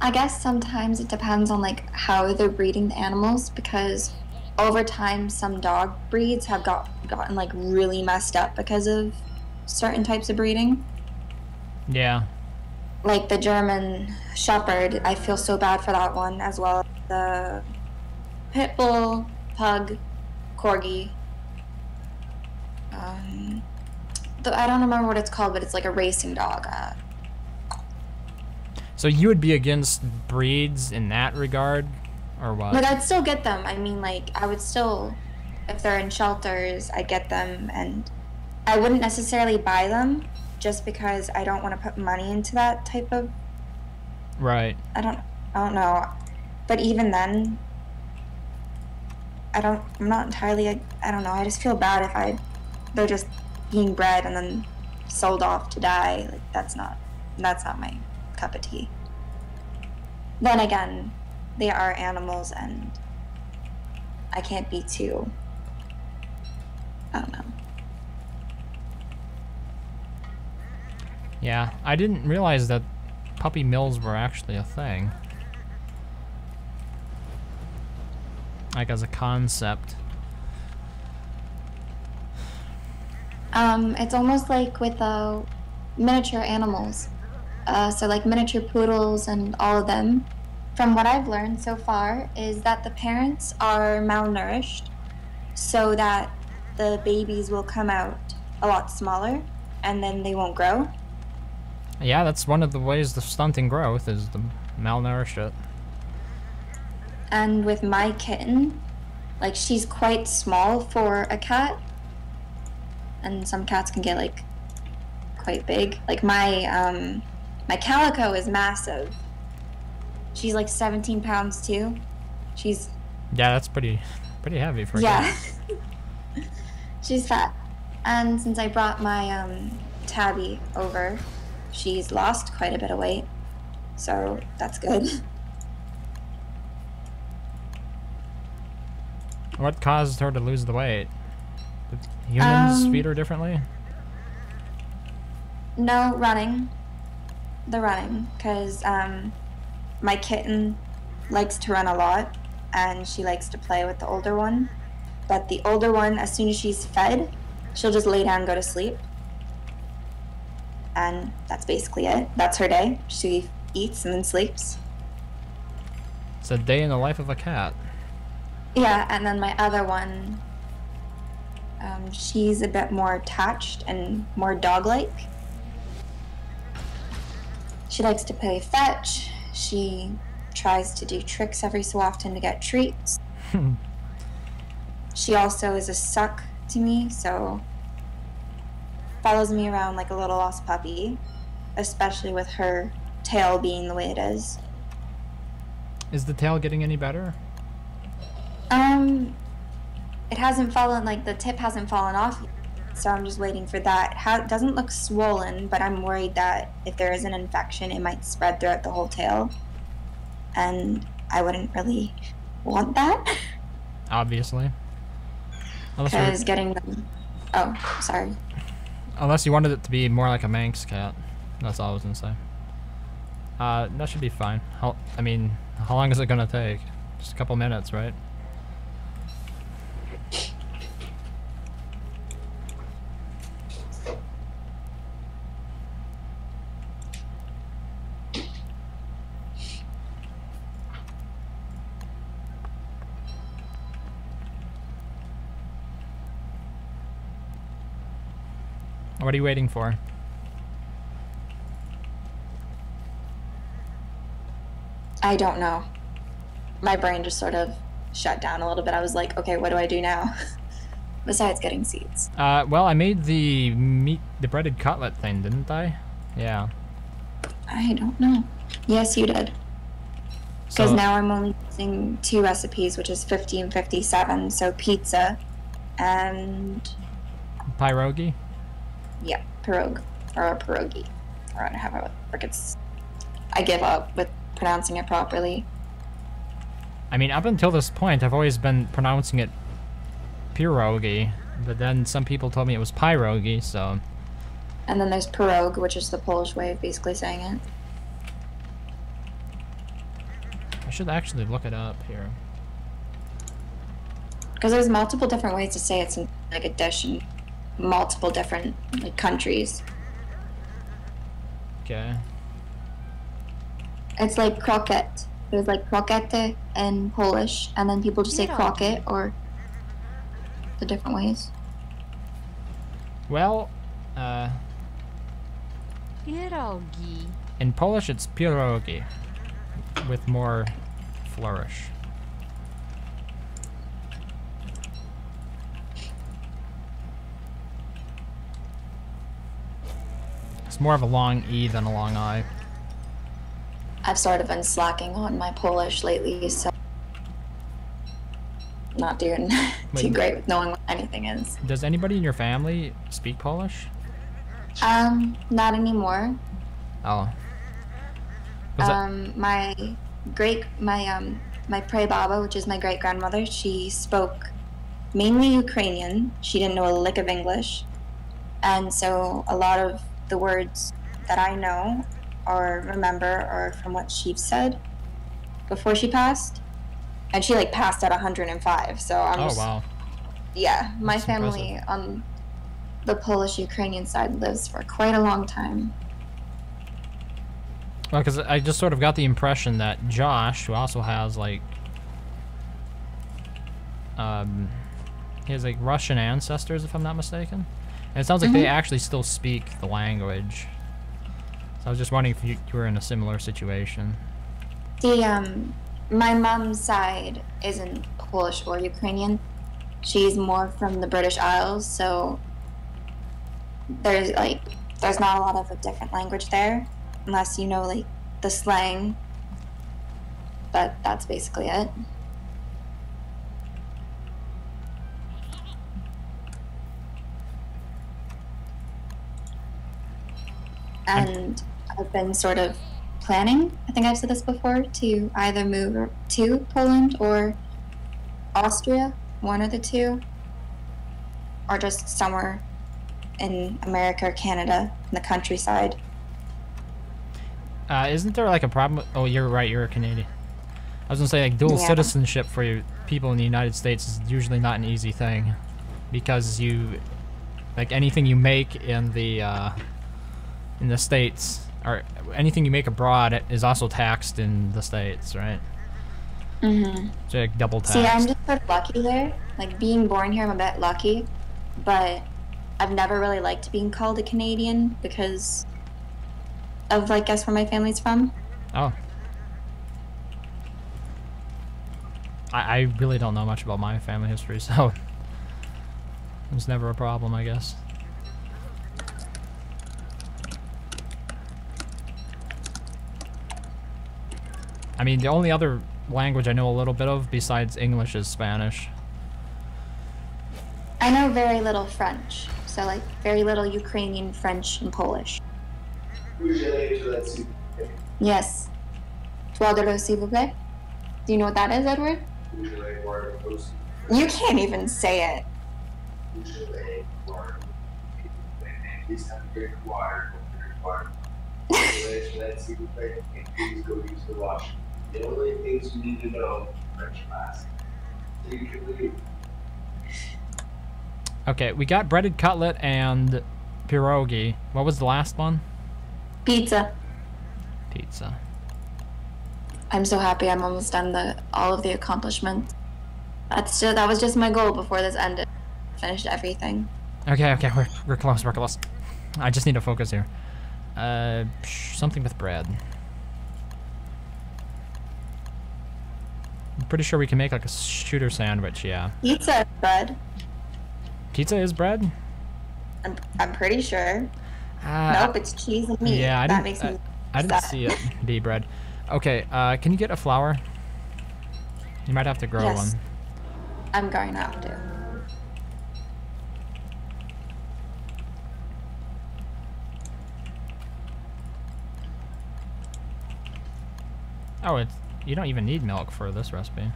I guess sometimes it depends on like how they're breeding the animals, because over time some dog breeds have gotten like really messed up because of certain types of breeding. Yeah. Like the German Shepherd, I feel so bad for that one, as well as the Pit Bull, Pug, Corgi. I don't remember what it's called, but it's like a racing dog. So you would be against breeds in that regard, or what? Like, I'd still get them. I mean, like, I would still, if they're in shelters, I'd get them, and I wouldn't necessarily buy them, just because I don't want to put money into that type of... Right. I don't know. But even then, I'm not entirely, I don't know, I just feel bad if they're just being bred and then sold off to die. Like, that's not my cup of tea. Then again, they are animals, and I can't be too, I don't know. Yeah, I didn't realize that puppy mills were actually a thing. Like, as a concept. It's almost like with miniature animals. So like miniature poodles and all of them. From what I've learned so far is that the parents are malnourished so that the babies will come out a lot smaller and then they won't grow. Yeah, that's one of the ways of stunting growth, is to malnourish it. And with my kitten, like, she's quite small for a cat. And some cats can get, like, quite big. Like, my calico is massive. She's, like, 17 pounds, too. Yeah, that's pretty heavy for a cat. She's fat. And since I brought my, tabby over, she's lost quite a bit of weight. So, that's good. What caused her to lose the weight? Did humans feed her differently? No, running. The running, because my kitten likes to run a lot, and she likes to play with the older one. But the older one, as soon as she's fed, she'll just lay down and go to sleep. And that's basically it. That's her day. She eats and then sleeps. It's a day in the life of a cat. Yeah, and then my other one, she's a bit more attached and more dog-like. She likes to play fetch. She tries to do tricks every so often to get treats. She also is a suck to me, so follows me around like a little lost puppy, especially with her tail being the way it is. Is the tail getting any better? It hasn't fallen, like the tip hasn't fallen off yet, so I'm just waiting for that. It doesn't look swollen, but I'm worried that if there is an infection, it might spread throughout the whole tail, and I wouldn't really want that. Obviously. Because getting them... Oh, sorry. Unless you wanted it to be more like a Manx cat. That's all I was gonna say. That should be fine. How long is it gonna take? Just a couple minutes, right? What are you waiting for? I don't know. My brain just sort of shut down a little bit. I was like, okay, what do I do now? Besides getting seeds. Well, I made the breaded cutlet thing, didn't I? Yeah. I don't know. Yes, you did. Because So, now I'm only using 2 recipes, which is 50 and 57. So pizza and... pierogi? Yeah, pierogi. Or a pierogi. Or I don't have a frick it's... I give up with pronouncing it properly. I mean, up until this point, I've always been pronouncing it pierogi, but then some people told me it was pierogi, so... And then there's pierog, which is the Polish way of basically saying it. I should actually look it up here. Because there's multiple different ways to say it's in like a dish in multiple different like countries. Okay. It's like croquette. There's like croquette in Polish, and then people just say croquette or the different ways. Well, Pierogi. in Polish it's pierogi, with more flourish. It's more of a long E than a long I. I've sort of been slacking on my Polish lately, so not doing too Wait. great with knowing what anything is. Does anybody in your family speak Polish? Not anymore. Oh. Was that- My prababa, which is my great grandmother, she spoke mainly Ukrainian. She didn't know a lick of English, and so a lot of the words that I know or remember are from what she said before she passed, and she like passed at 105. So I'm oh just, wow. yeah, my That's family impressive. on the Polish-Ukrainian side lives for quite a long time. Well, because I just sort of got the impression that Josh, who also has like, he has like Russian ancestors, if I'm not mistaken, and it sounds like they actually still speak the language. So I was just wondering if you were in a similar situation. My mom's side isn't Polish or Ukrainian. She's more from the British Isles, so there's not a lot of a different language there, unless you know like the slang. But that's basically it. And I've been sort of planning, I think I've said this before, to either move to Poland or Austria, one of the two, or just somewhere in America or Canada, in the countryside. Isn't there like a problem? Oh, you're right. You're a Canadian. I was gonna say like dual Yeah. citizenship for you people in the United States is usually not an easy thing, because you, like anything you make in the States, or anything you make abroad is also taxed in the States, right? Mm-hmm. So like double taxed. See, I'm just sort of lucky there. Like, being born here, I'm a bit lucky. But I've never really liked being called a Canadian because of, like, guess where my family's from. Oh. I really don't know much about my family history, so it was never a problem, I guess. I mean, the only other language I know a little bit of besides English is Spanish. I know very little French. So, like, very little Ukrainian, French, and Polish. Yes. $12, s'il vous plaît. Do you know what that is, Edward? You can't even say it. The only things you need to know, French class. So you can leave. Okay, we got breaded cutlet and pierogi. What was the last one? Pizza. Pizza. I'm so happy I'm almost done all of the accomplishments. That was just my goal before this ended. Finished everything. Okay, we're close, we're close. I just need to focus here. Something with bread. I'm pretty sure we can make like a shooter sandwich, yeah. Pizza bread. Pizza is bread? I'm pretty sure. Nope, it's cheese and meat. Yeah, that makes me I didn't see it be bread. Okay, can you get a flour? You might have to grow Yes. one. I'm going to have to. Oh, you don't even need milk for this recipe.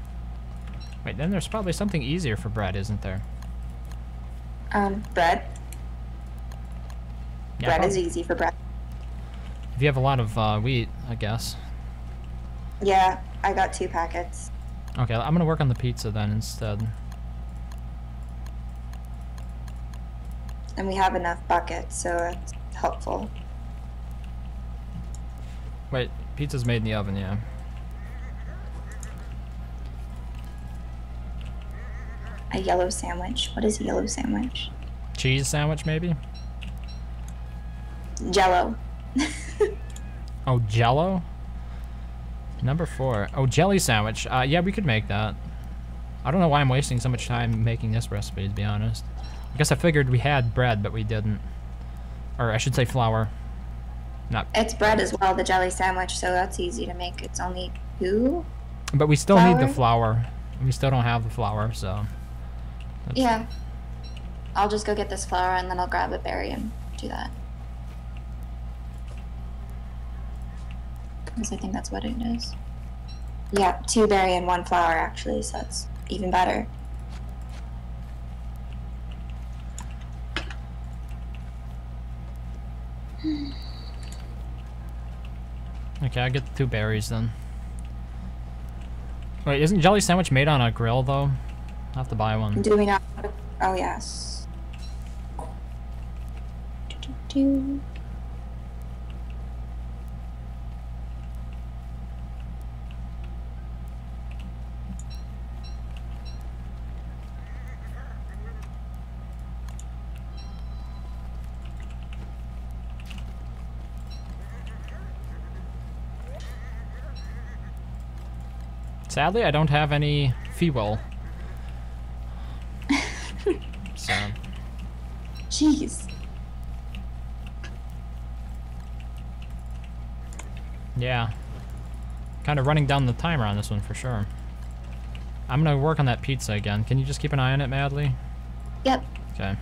Wait, then there's probably something easier for bread, isn't there? Bread. Yeah, Bread is probably. easy for bread. If you have a lot of wheat, I guess. Yeah, I got 2 packets. Okay, I'm gonna work on the pizza then instead. And we have enough buckets, so it's helpful. Wait, pizza's made in the oven, yeah. A yellow sandwich. What is a yellow sandwich? Cheese sandwich, maybe? Jello. Oh, Jello? Number 4. Oh, jelly sandwich. Yeah, we could make that. I don't know why I'm wasting so much time making this recipe, to be honest. I guess I figured we had bread, but we didn't. Or I should say flour. Not. It's bread as well, the jelly sandwich, so that's easy to make. It's only 2. But we still need the Flour? flour. We still don't have the flour, so. Yeah. I'll just go get this flour and then I'll grab a berry and do that. Because I think that's what it is. Yeah, 2 berry and 1 flour actually, so that's even better. Okay, I'll get the 2 berries then. Wait, isn't jelly sandwich made on a grill though? I'll have to buy one. Do we not? Oh, yes. Do. Sadly, I don't have any fuel. So. Jeez. Yeah. Kind of running down the timer on this one for sure. I'm gonna work on that pizza again. Can you just keep an eye on it, Madly? Yep. Okay.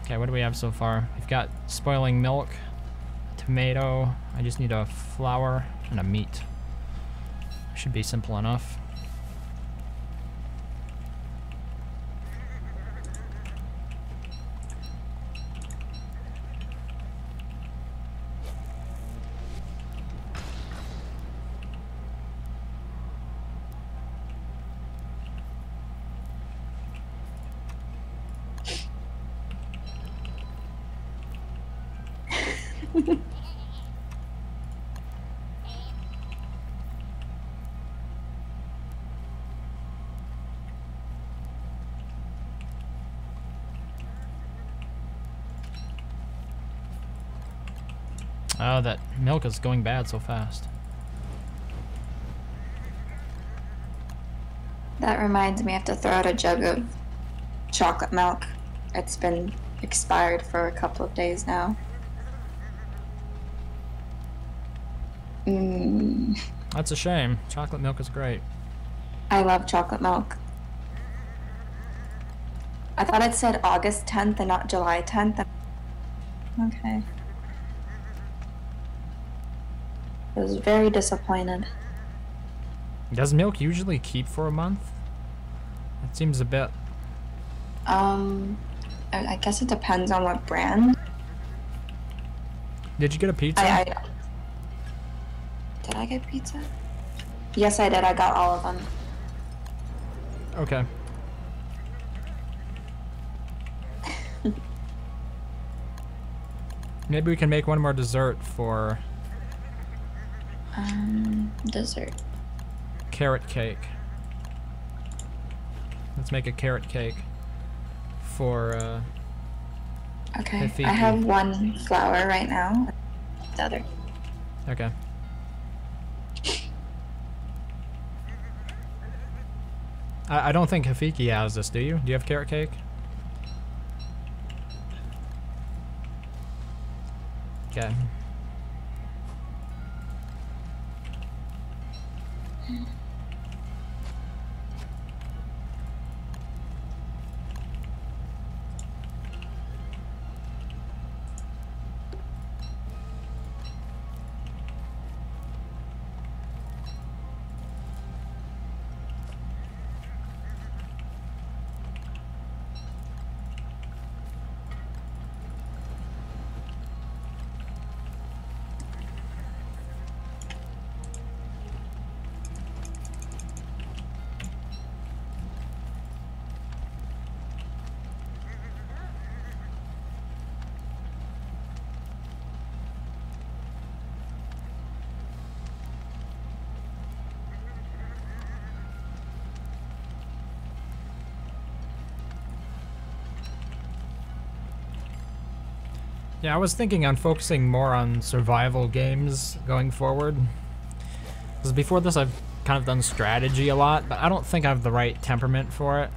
Okay, what do we have so far? We've got spoiling milk, tomato. I just need a flour and a meat. Should be simple enough. Oh, that milk is going bad so fast. That reminds me, I have to throw out a jug of chocolate milk. It's been expired for a couple of days now. That's a shame. Chocolate milk is great. I love chocolate milk. I thought it said August 10th and not July 10th. Okay. I was very disappointed. Does milk usually keep for a month? It seems a bit... I guess it depends on what brand. Did you get a pizza? Did I get pizza? Yes, I did. I got all of them. Okay. Maybe we can make one more dessert for... Dessert. Carrot cake. Let's make a carrot cake for, Okay, Hafiki. I have one flour right now. The other. Okay. I don't think Hafiki has this, do you? Do you have carrot cake? Okay. Yeah, I was thinking on focusing more on survival games going forward. Because before this I've kind of done strategy a lot, but I don't think I have the right temperament for it.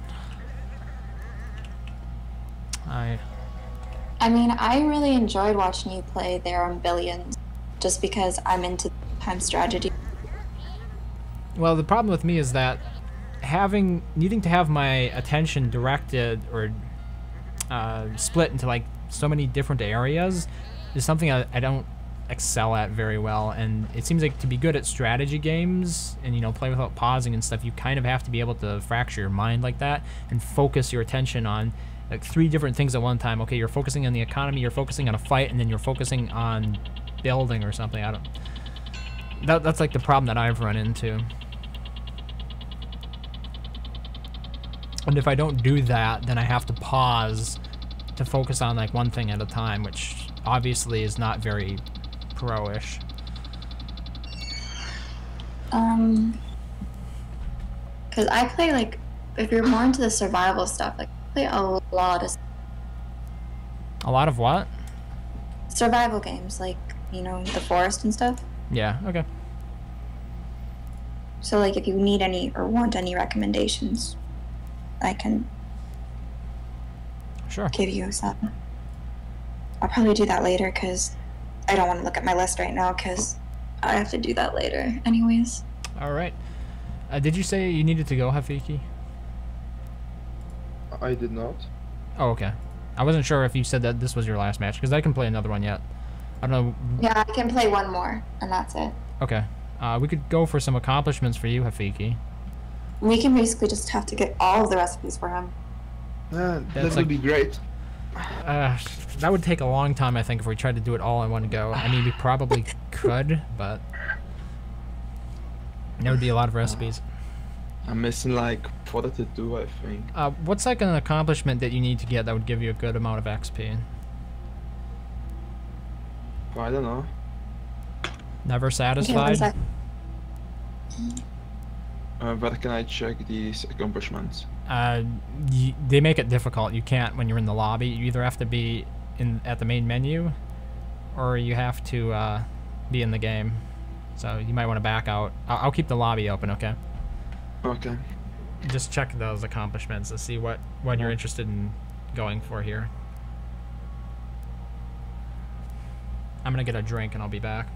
I mean, I really enjoyed watching you play there on Billions, just because I'm into time strategy. Well, the problem with me is that needing to have my attention directed or split into like so many different areas is something I don't excel at very well, and it seems like to be good at strategy games and, you know, play without pausing and stuff, you kind of have to be able to fracture your mind like that and focus your attention on like 3 different things at one time. Okay, you're focusing on the economy, you're focusing on a fight, and then you're focusing on building or something. That's like the problem that I've run into. And if I don't do that, then I have to pause to focus on like one thing at a time, which obviously is not very pro-ish. Because I play, like, if you're more into the survival stuff, like, I play a lot of A lot of what? survival games, like, you know, the forest and stuff. Yeah, okay. So, like, if you need any or want any recommendations, I can Sure. give you some. I'll probably do that later, because I don't want to look at my list right now, because I have to do that later anyways. Alright. Did you say you needed to go, Hafiki? I did not. Oh, okay. I wasn't sure if you said that this was your last match, because I can play another one yet. I don't know. Yeah, I can play one more, and that's it. Okay. We could go for some accomplishments for you, Hafiki. We can basically just have to get all of the recipes for him. That That's would like- be great. That would take a long time, I think, if we tried to do it all in one go. I mean, we probably could, but there would be a lot of recipes. I'm missing like 42, I think. What's like an accomplishment that you need to get that would give you a good amount of XP? I don't know. Never Okay, one satisfied? sec. Where can I check these accomplishments? They make it difficult. You can't when you're in the lobby. You either have to be at the main menu, or you have to be in the game. So you might want to back out. I'll keep the lobby open, okay? Okay. Just check those accomplishments to see what you're interested in going for here. I'm gonna get a drink and I'll be back.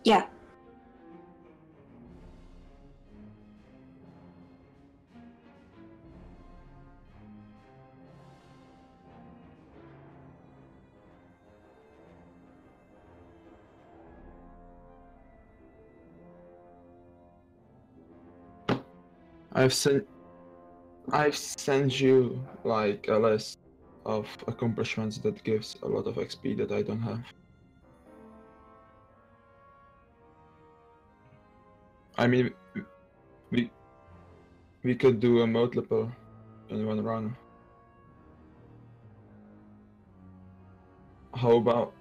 Yeah. I've sent you like a list of accomplishments that gives a lot of XP that I don't have. I mean, we could do a multiple in one run. How about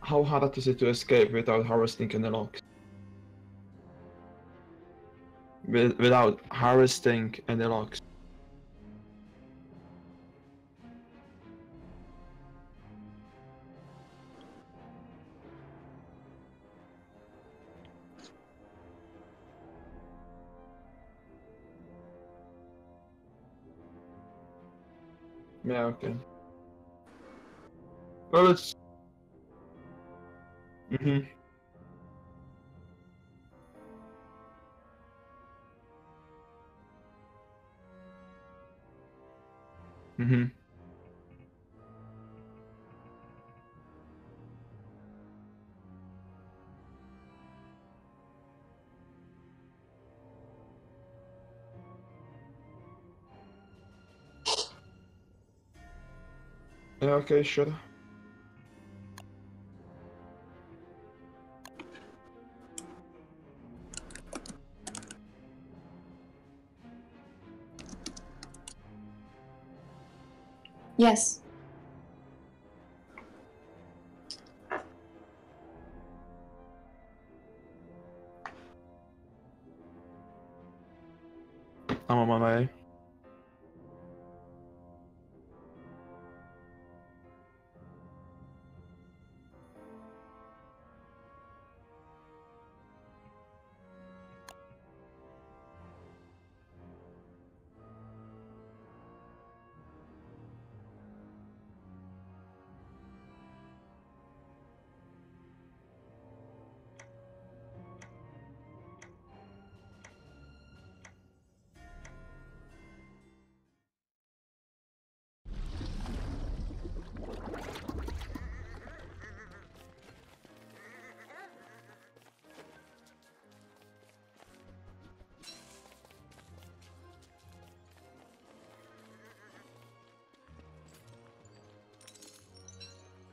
how hard is it to escape without harvesting any logs? Without harvesting any logs. Yeah, okay. Well, it's. Mhm. Mhm. Yeah, okay, sure. Yes. I'm on my way.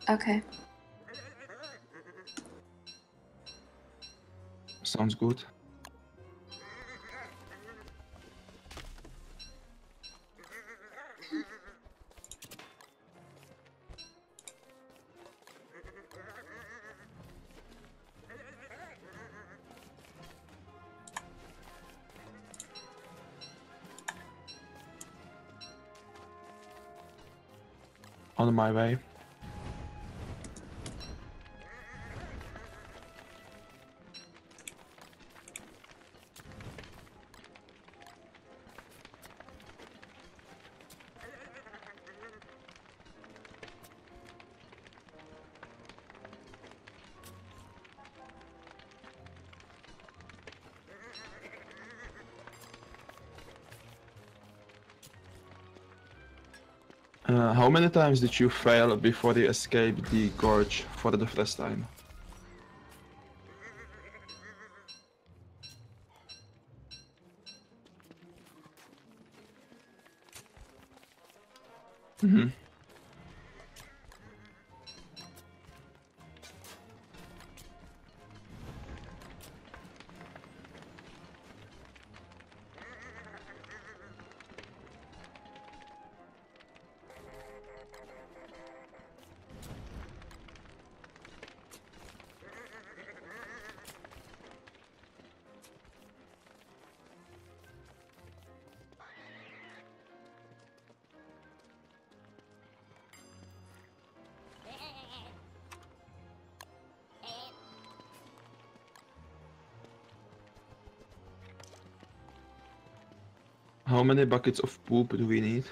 Okay. Sounds good. on my way. How many times did you fail before you escaped the gorge for the first time? Mm-hmm. How many buckets of poop do we need?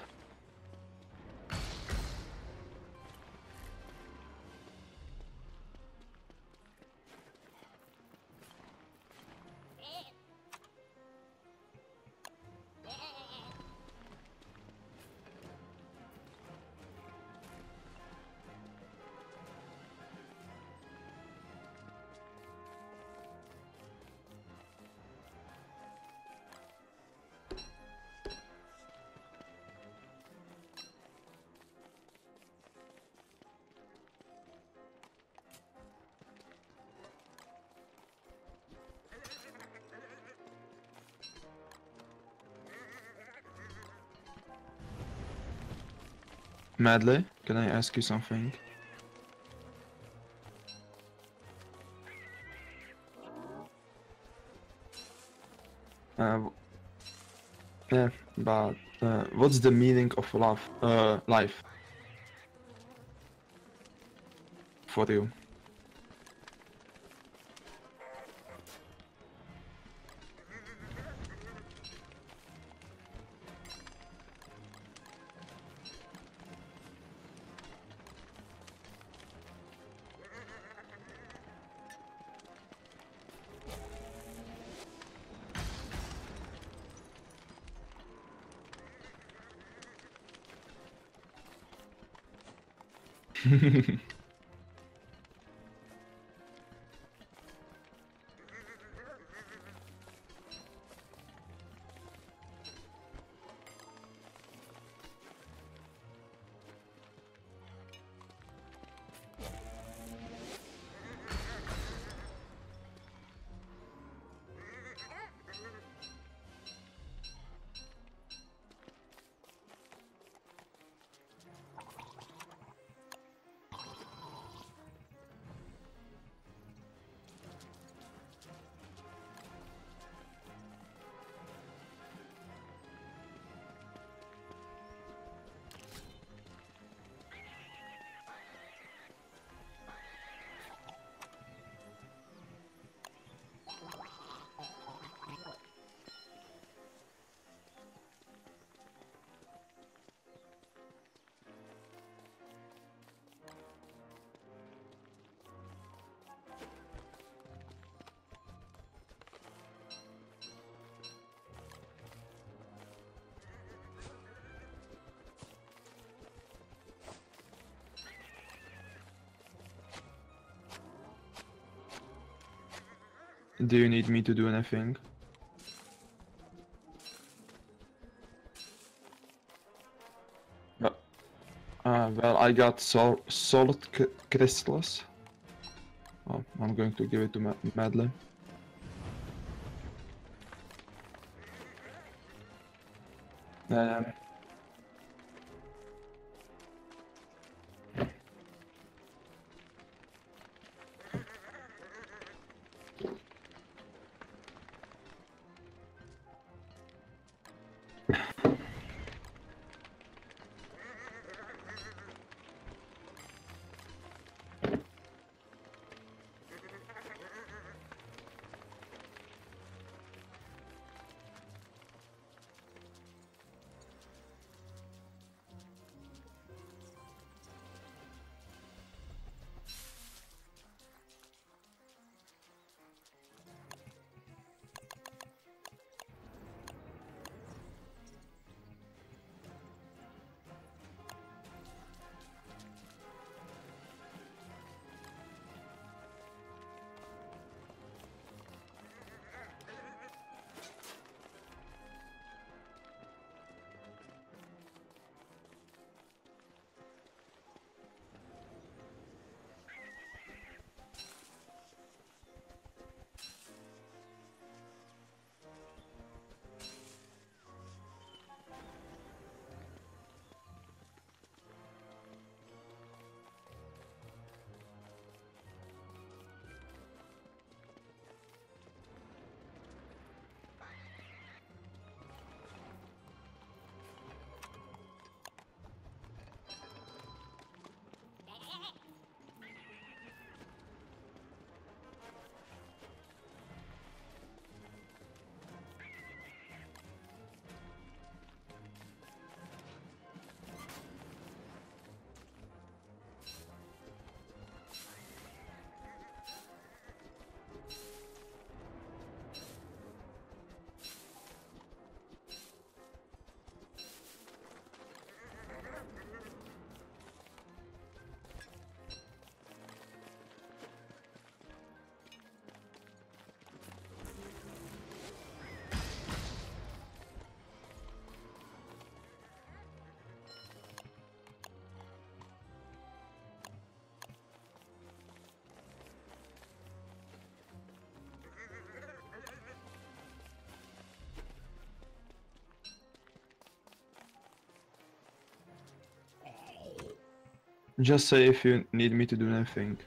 Madly, can I ask you something? Uh, yeah, but what's the meaning of life for you? Do you need me to do anything? Well, I got solid crystals. Oh, I'm going to give it to Madeline. Um, Just say if you need me to do anything.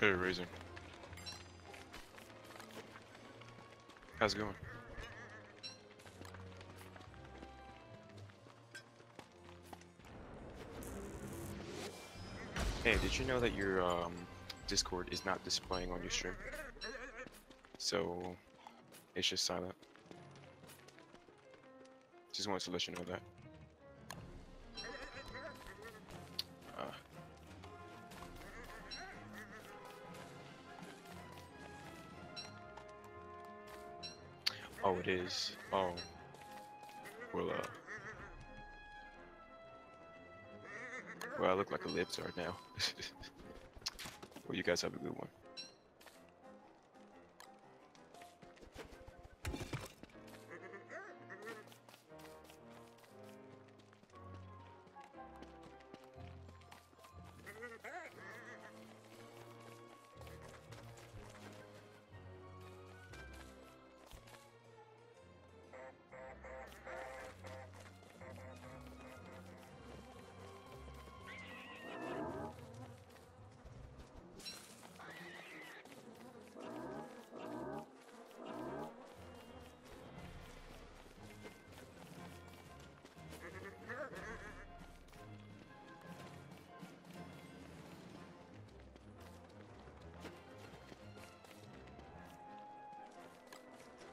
Hey, Razor. How's it going? Hey, did you know that your Discord is not displaying on your stream? So it's just silent. Just wanted to let you know that. Oh, it is. Oh. Well, well, I look like a libtard now. Well, you guys have a good one.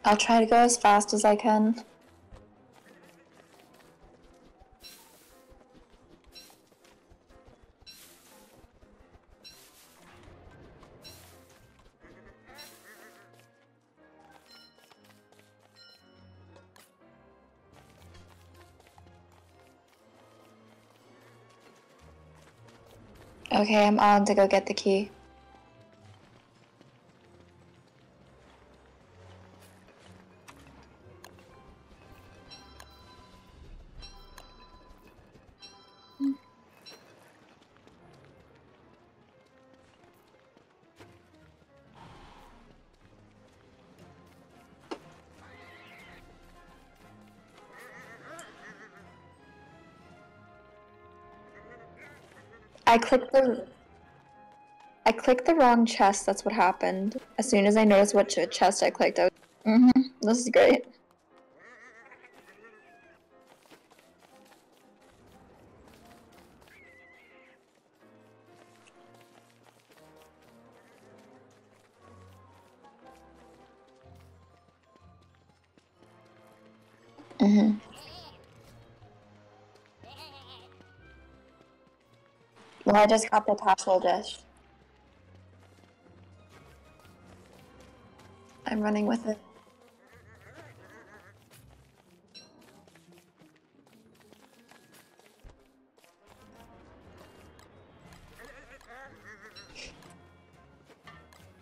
I'll try to go as fast as I can. Okay, I'm on to go get the key. I clicked the wrong chest, that's what happened. As soon as I noticed what chest I clicked, I was this is great. Well, I just got the tassel dish. I'm running with it.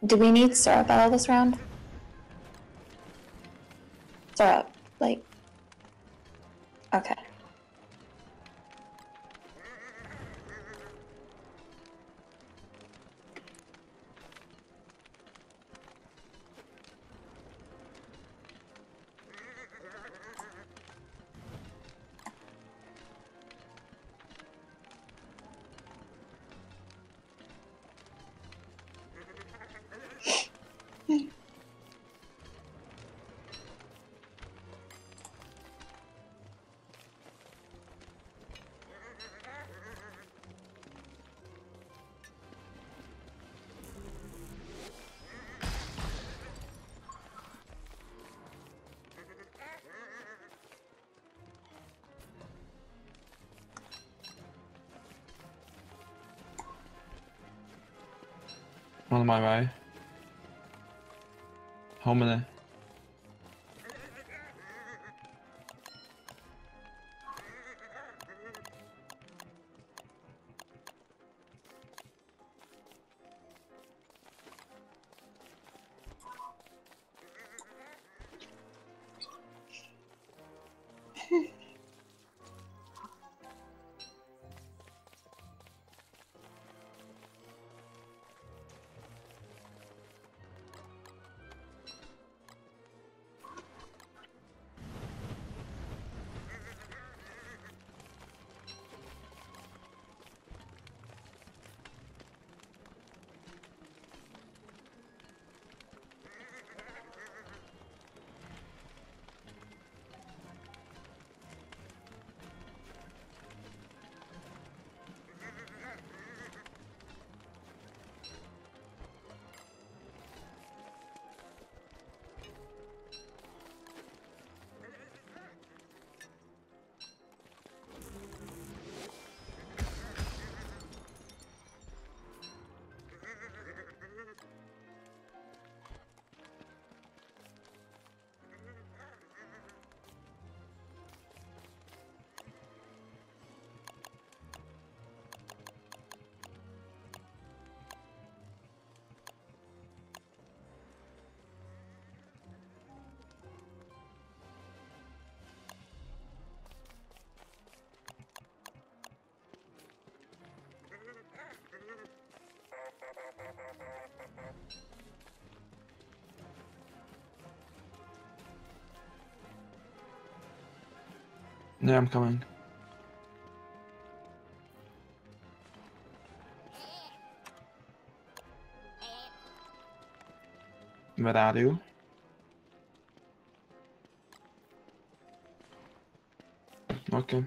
Do we need syrup out of this round? Syrup, like... Okay. On my way. How many? Yeah, I'm coming. Where are you? Okay.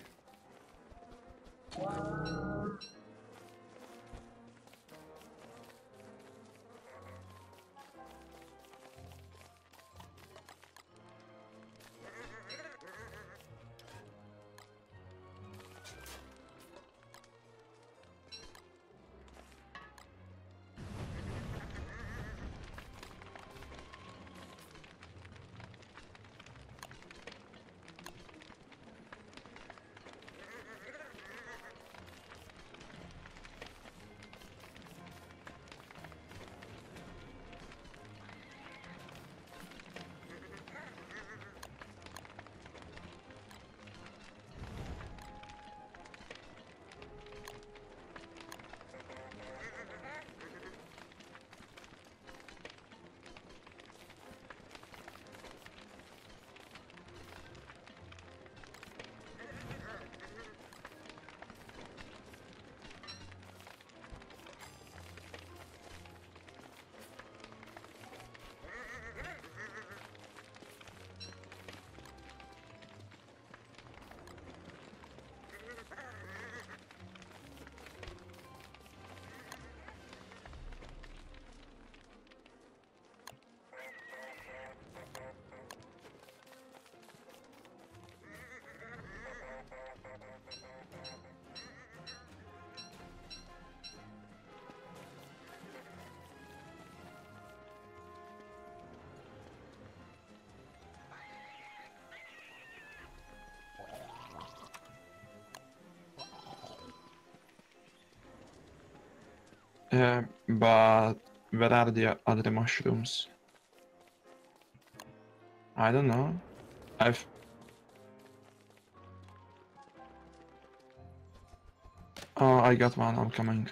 But where are the other mushrooms? I don't know. I've... Oh, I got one, I'm coming.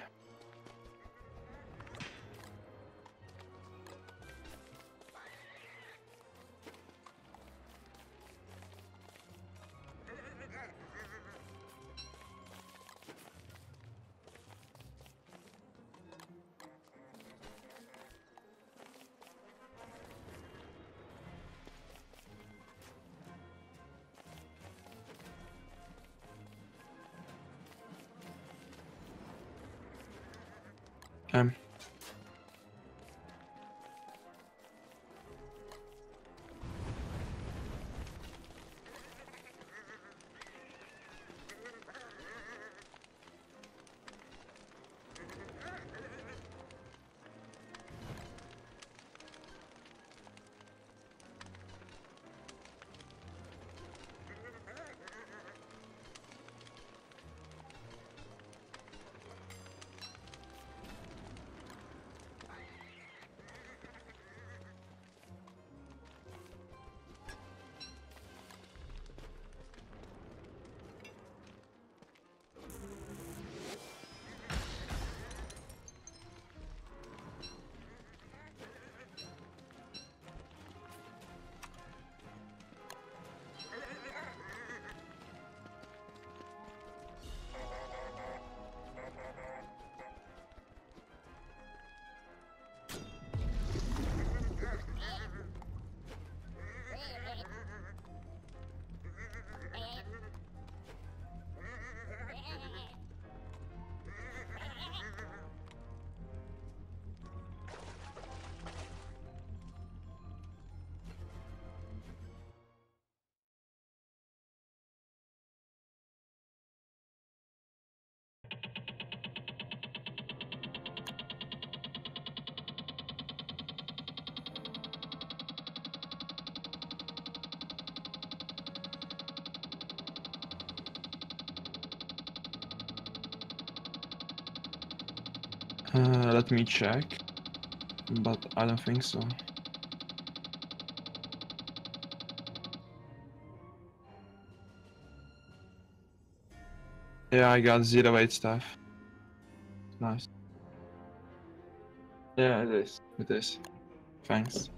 Um, let me check, but I don't think so. Yeah, I got 0-8 stuff. Nice. Yeah, it is. It is. Thanks.